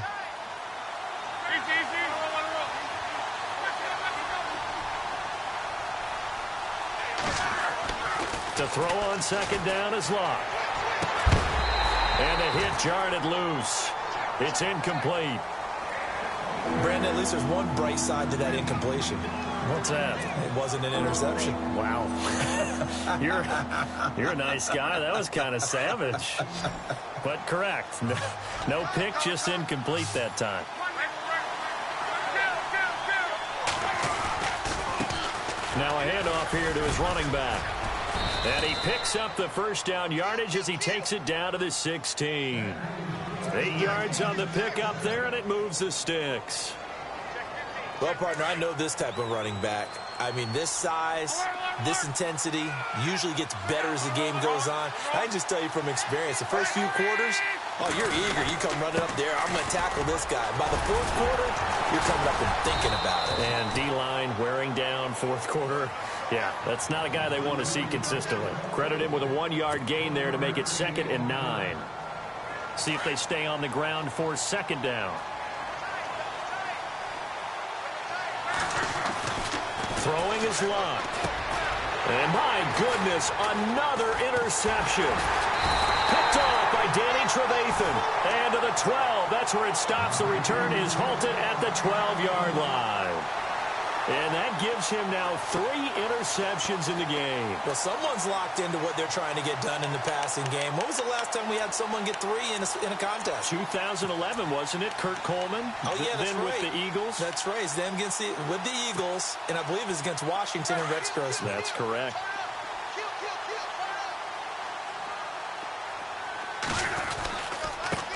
To throw on second down is Lott. And a hit jarred it loose. It's incomplete. Brandon, at least there's one bright side to that incompletion. What's that? It wasn't an interception. Wow. You're a nice guy. That was kind of savage. But correct. No pick, just incomplete that time. Now a handoff here to his running back. And he picks up the first down yardage as he takes it down to the 16. 8 yards on the pickup there, and it moves the sticks. Well, partner, I know this type of running back. I mean, this size, this intensity usually gets better as the game goes on. I can just tell you from experience, the first few quarters, oh, you're eager. You come running up there. I'm going to tackle this guy. By the 4th quarter, you're coming up and thinking about it. And D-line wearing down 4th quarter. Yeah, that's not a guy they want to see consistently. Credit him with a 1-yard gain there to make it 2nd and 9. See if they stay on the ground for second down. Throwing is Lott. And my goodness, another interception. Picked off by Danny Trevathan. And to the 12. That's where it stops. The return is halted at the 12-yard line. And that gives him now 3 interceptions in the game. Well, someone's locked into what they're trying to get done in the passing game. When was the last time we had someone get 3 in a contest? 2011, wasn't it? Kurt Coleman. Oh, yeah, that's then right. with the Eagles. That's right. It's them with the Eagles, and I believe it's against Washington and Rex Grossman. That's correct.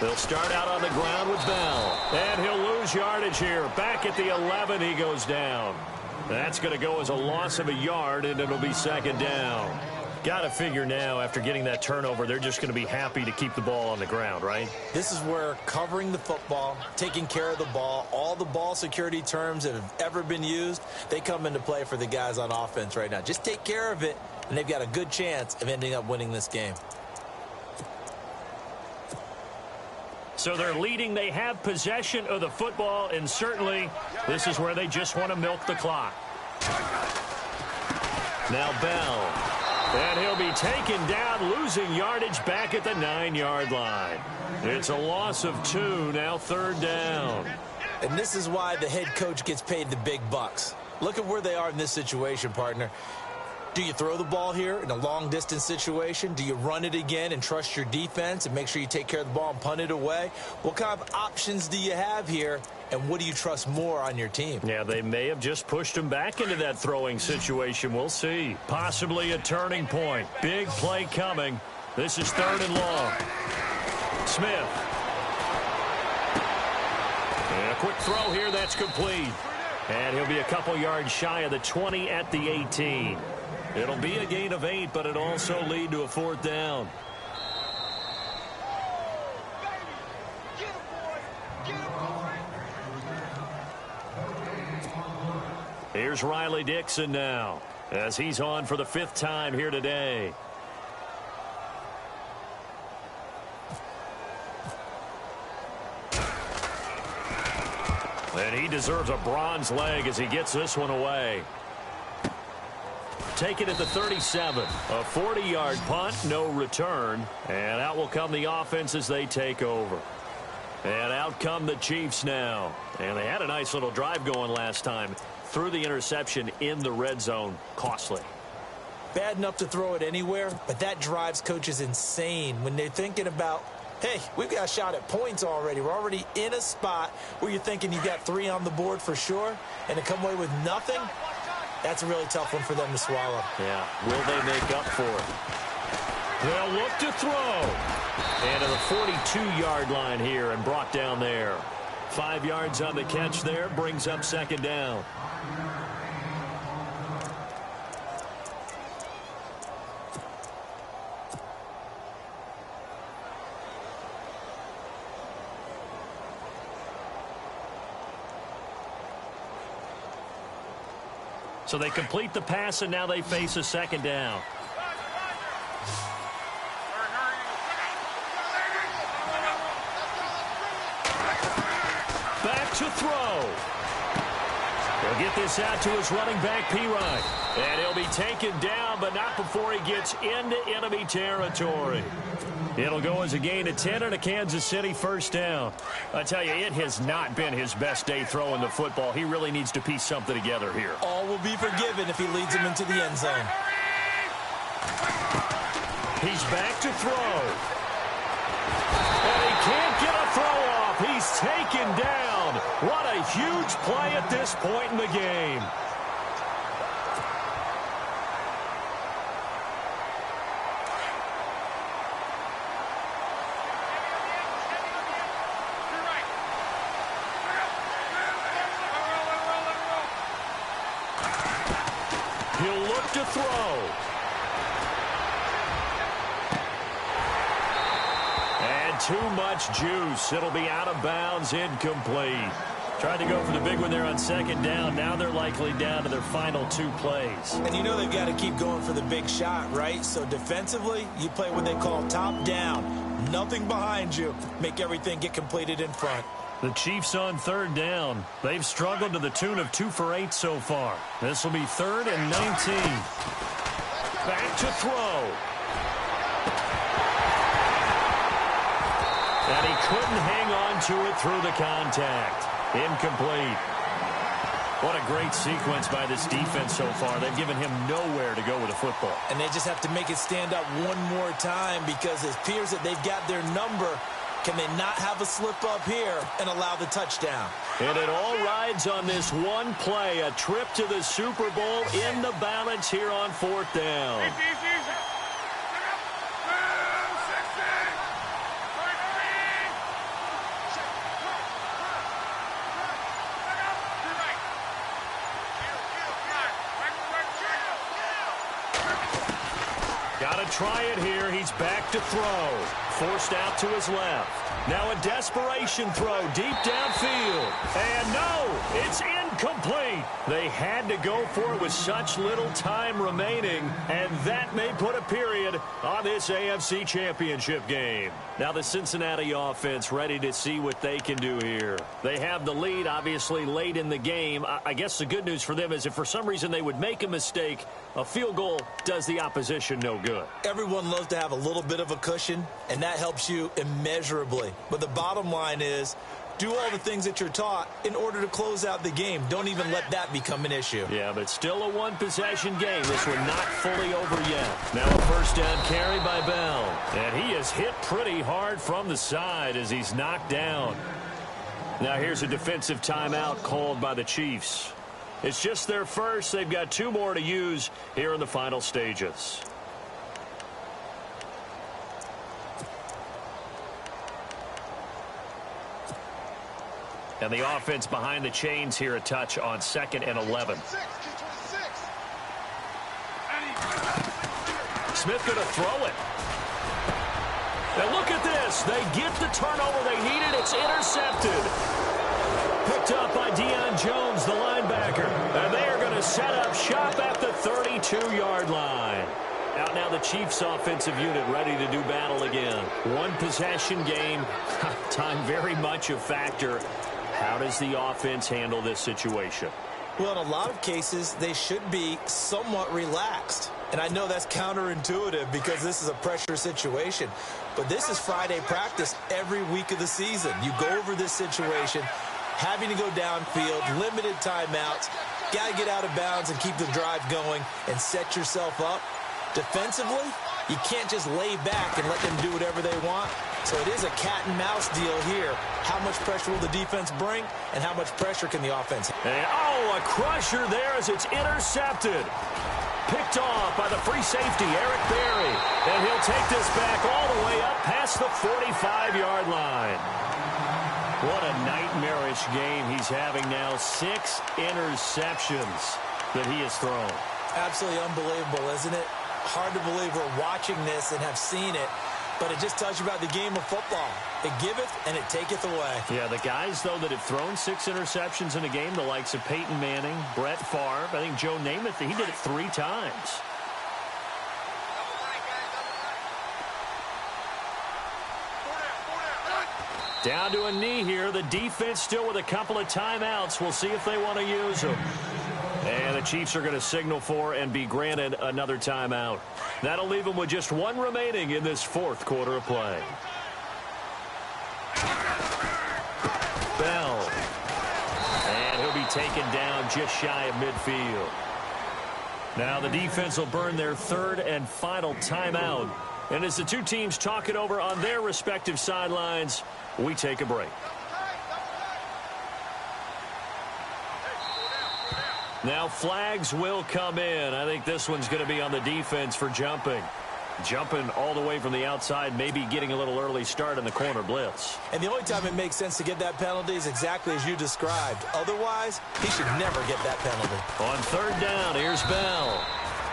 They'll start out on the ground with Bell. And he'll lose yardage here. Back at the 11, he goes down. That's going to go as a loss of a yard, and it'll be second down. Got to figure now, after getting that turnover, they're just going to be happy to keep the ball on the ground, right? This is where covering the football, taking care of the ball, all the ball security terms that have ever been used, they come into play for the guys on offense right now. Just take care of it, and they've got a good chance of ending up winning this game. So they're leading. They have possession of the football, and certainly this is where they just want to milk the clock. Now Bell. And he'll be taken down, losing yardage back at the 9-yard line. It's a loss of 2, now third down. And this is why the head coach gets paid the big bucks. Look at where they are in this situation, partner. Do you throw the ball here in a long-distance situation? Do you run it again and trust your defense and make sure you take care of the ball and punt it away? What kind of options do you have here, and what do you trust more on your team? Yeah, they may have just pushed him back into that throwing situation. We'll see. Possibly a turning point. Big play coming. This is 3rd and long. Smith. And a quick throw here. That's complete. And he'll be a couple yards shy of the 20 at the 18. It'll be a gain of 8, but it'll also lead to a 4th down. Here's Riley Dixon now, as he's on for the 5th time here today. And he deserves a bronze leg as he gets this one away. Take it at the 37. A 40-yard punt, no return. And out will come the offense as they take over. And out come the Chiefs now. And they had a nice little drive going last time. Threw the interception in the red zone. Costly. Bad enough to throw it anywhere, but that drives coaches insane when they're thinking about, hey, we've got a shot at points already. We're already in a spot where you're thinking you've got 3 on the board for sure, and to come away with nothing, that's a really tough one for them to swallow. Yeah, will they make up for it? They'll look to throw. And to the 42-yard line here and brought down there. 5 yards on the catch there, brings up second down. So they complete the pass, and now they face a second down. Back to throw. He'll get this out to his running back, Pirine. And he'll be taken down, but not before he gets into enemy territory. It'll go as a gain of 10 and a Kansas City first down. I tell you, it has not been his best day throwing the football. He really needs to piece something together here. All will be forgiven if he leads him into the end zone. He's back to throw. And he can't get a throw off. He's taken down. What a huge play at this point in the game. He'll look to throw. And too much juice. It'll be out of bounds, incomplete. Tried to go for the big one there on second down. Now they're likely down to their final 2 plays. And you know they've got to keep going for the big shot, right? So defensively, you play what they call top down. Nothing behind you. Make everything get completed in front. The Chiefs on third down. They've struggled to the tune of 2 for 8 so far. This will be 3rd and 19. Back to throw. And he couldn't hang on to it through the contact. Incomplete. What a great sequence by this defense so far. They've given him nowhere to go with the football. And they just have to make it stand up one more time because it appears that they've got their number. Can they not have a slip up here and allow the touchdown? And it all rides on this one play, a trip to the Super Bowl in the balance here on 4th down. Got to try it here. He's back to throw. Forced out to his left. Now a desperation throw deep downfield. And no, it's incomplete. They had to go for it with such little time remaining, and that may put a period on this AFC Championship game. Now the Cincinnati offense ready to see what they can do here. They have the lead, obviously, late in the game. I guess the good news for them is if for some reason they would make a mistake, a field goal does the opposition no good. Everyone loves to have a little bit of a cushion, and that helps you immeasurably. But the bottom line is, do all the things that you're taught in order to close out the game. Don't even let that become an issue. Yeah, but still a one-possession game. This one not fully over yet. Now a first down carry by Bell. And he is hit pretty hard from the side as he's knocked down. Now here's a defensive timeout called by the Chiefs. It's just their first. They've got 2 more to use here in the final stages. And the offense behind the chains here a touch on 2nd and 11. Smith going to throw it. Now look at this. They get the turnover they needed. It's intercepted. Picked up by Deion Jones, the linebacker. And they are going to set up shop at the 32-yard line. Out now the Chiefs offensive unit ready to do battle again. One possession game. Time very much a factor. How does the offense handle this situation? Well, in a lot of cases, they should be somewhat relaxed. And I know that's counterintuitive because this is a pressure situation. But this is Friday practice every week of the season. You go over this situation, having to go downfield, limited timeouts, got to get out of bounds and keep the drive going and set yourself up. Defensively, you can't just lay back and let them do whatever they want. So it is a cat and mouse deal here. How much pressure will the defense bring, and how much pressure can the offense have? And, a crusher there as it's intercepted. Picked off by the free safety, Eric Berry. And he'll take this back all the way up past the 45-yard line. What a nightmarish game he's having now. 6 interceptions that he has thrown. Absolutely unbelievable, isn't it? Hard to believe we're watching this and have seen it. But it just tells you about the game of football. It giveth and it taketh away. Yeah, the guys, though, that have thrown 6 interceptions in a game, the likes of Peyton Manning, Brett Favre, I think Joe Namath, he did it 3 times. Down to a knee here. The defense still with a couple of timeouts. We'll see if they want to use them. And the Chiefs are going to signal for and be granted another timeout. That'll leave them with just 1 remaining in this 4th quarter of play. Bell. And he'll be taken down just shy of midfield. Now the defense will burn their 3rd and final timeout. And as the 2 teams talk it over on their respective sidelines, we take a break. Now flags will come in. I think this one's going to be on the defense for jumping. Jumping all the way from the outside, maybe getting a little early start in the corner blitz. And the only time it makes sense to get that penalty is exactly as you described. Otherwise, he should never get that penalty. On 3rd down, here's Bell.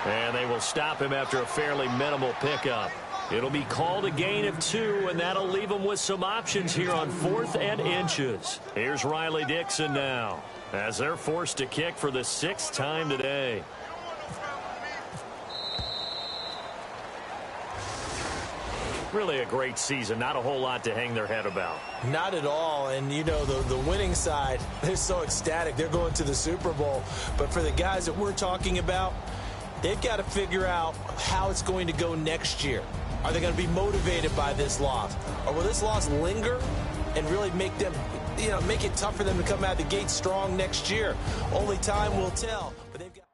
And they will stop him after a fairly minimal pickup. It'll be called a gain of 2, and that'll leave them with some options here on 4th and inches. Here's Riley Dixon now, as they're forced to kick for the 6th time today. Really a great season. Not a whole lot to hang their head about. Not at all. And, you know, the winning side, they're so ecstatic. They're going to the Super Bowl. But for the guys that we're talking about, they've got to figure out how it's going to go next year. Are they going to be motivated by this loss? Or will this loss linger and really make them make it tough for them to come out of the gate strong next year. Only time will tell. But they've got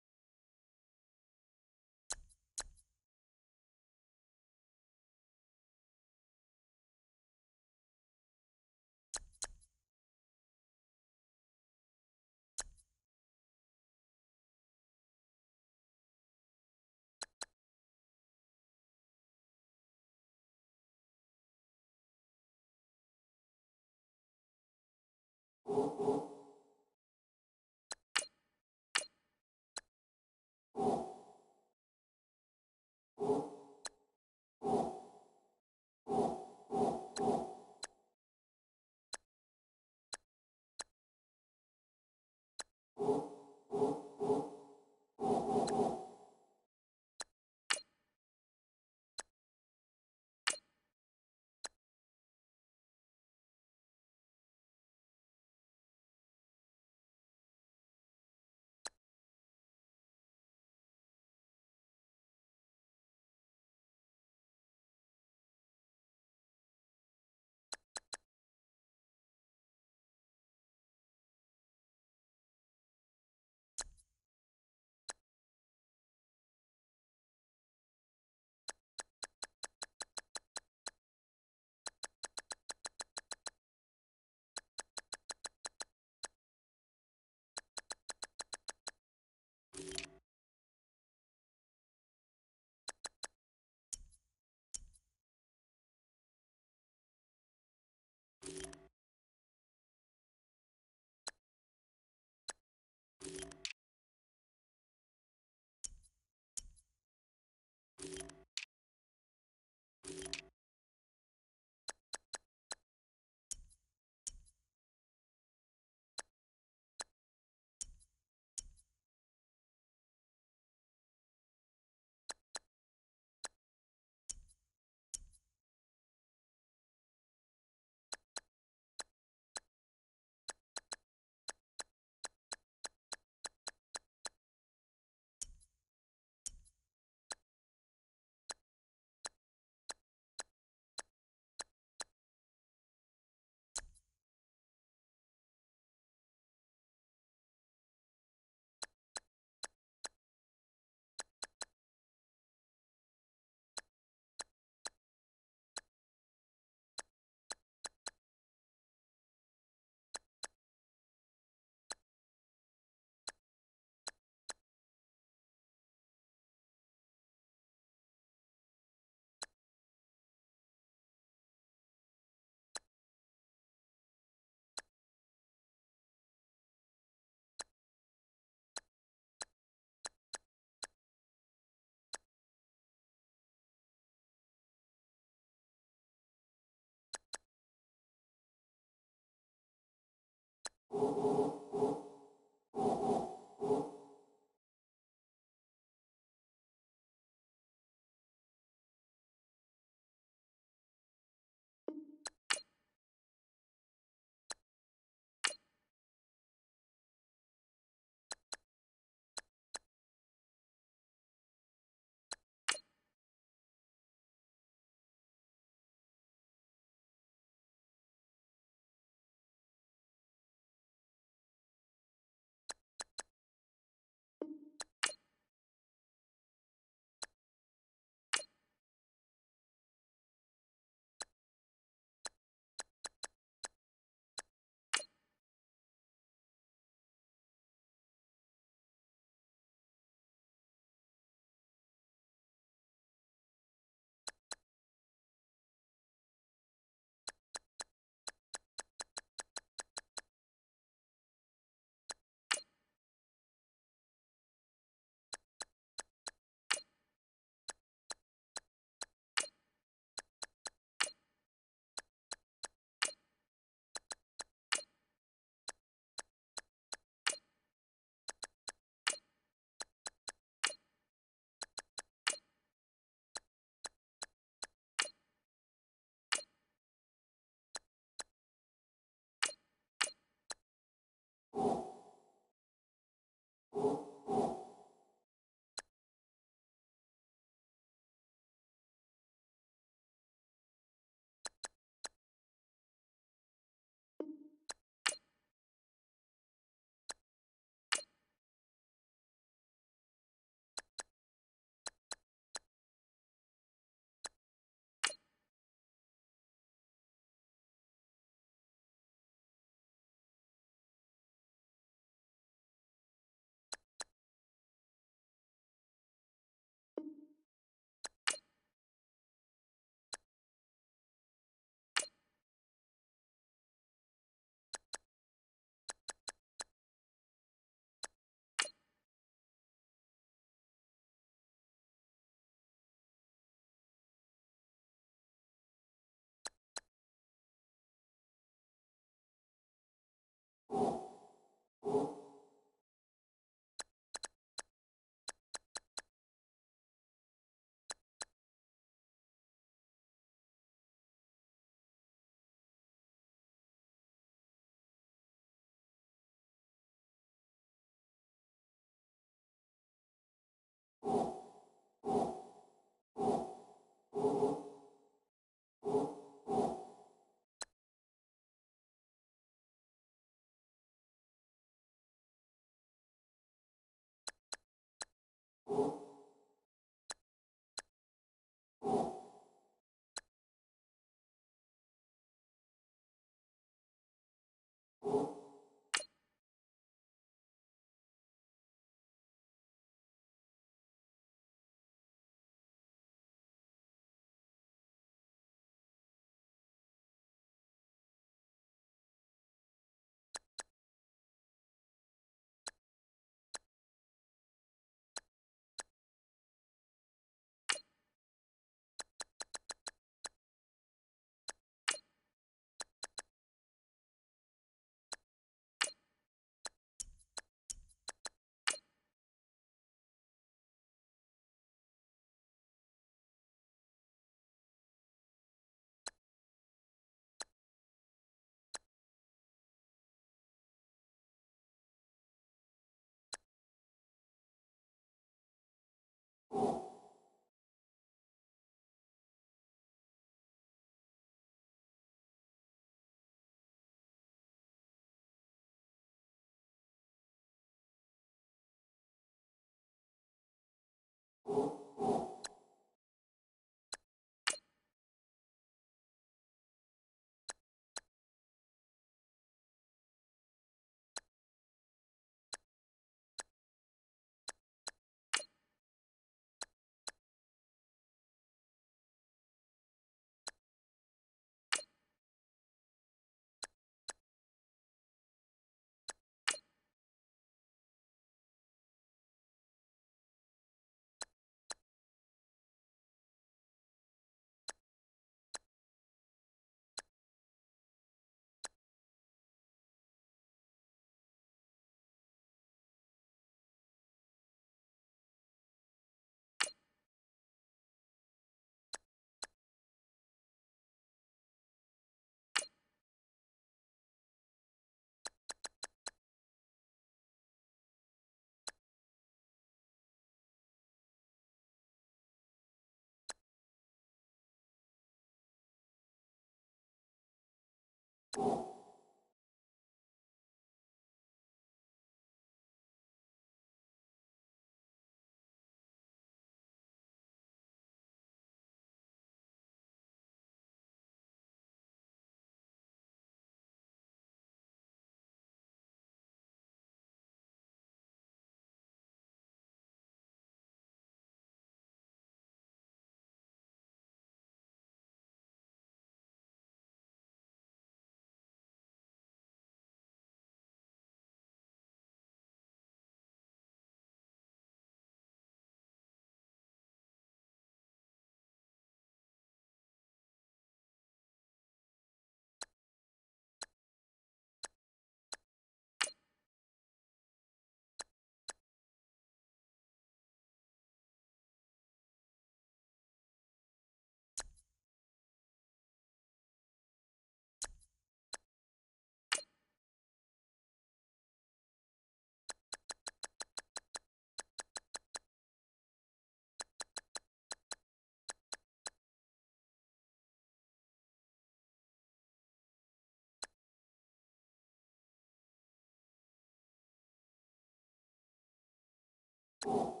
you.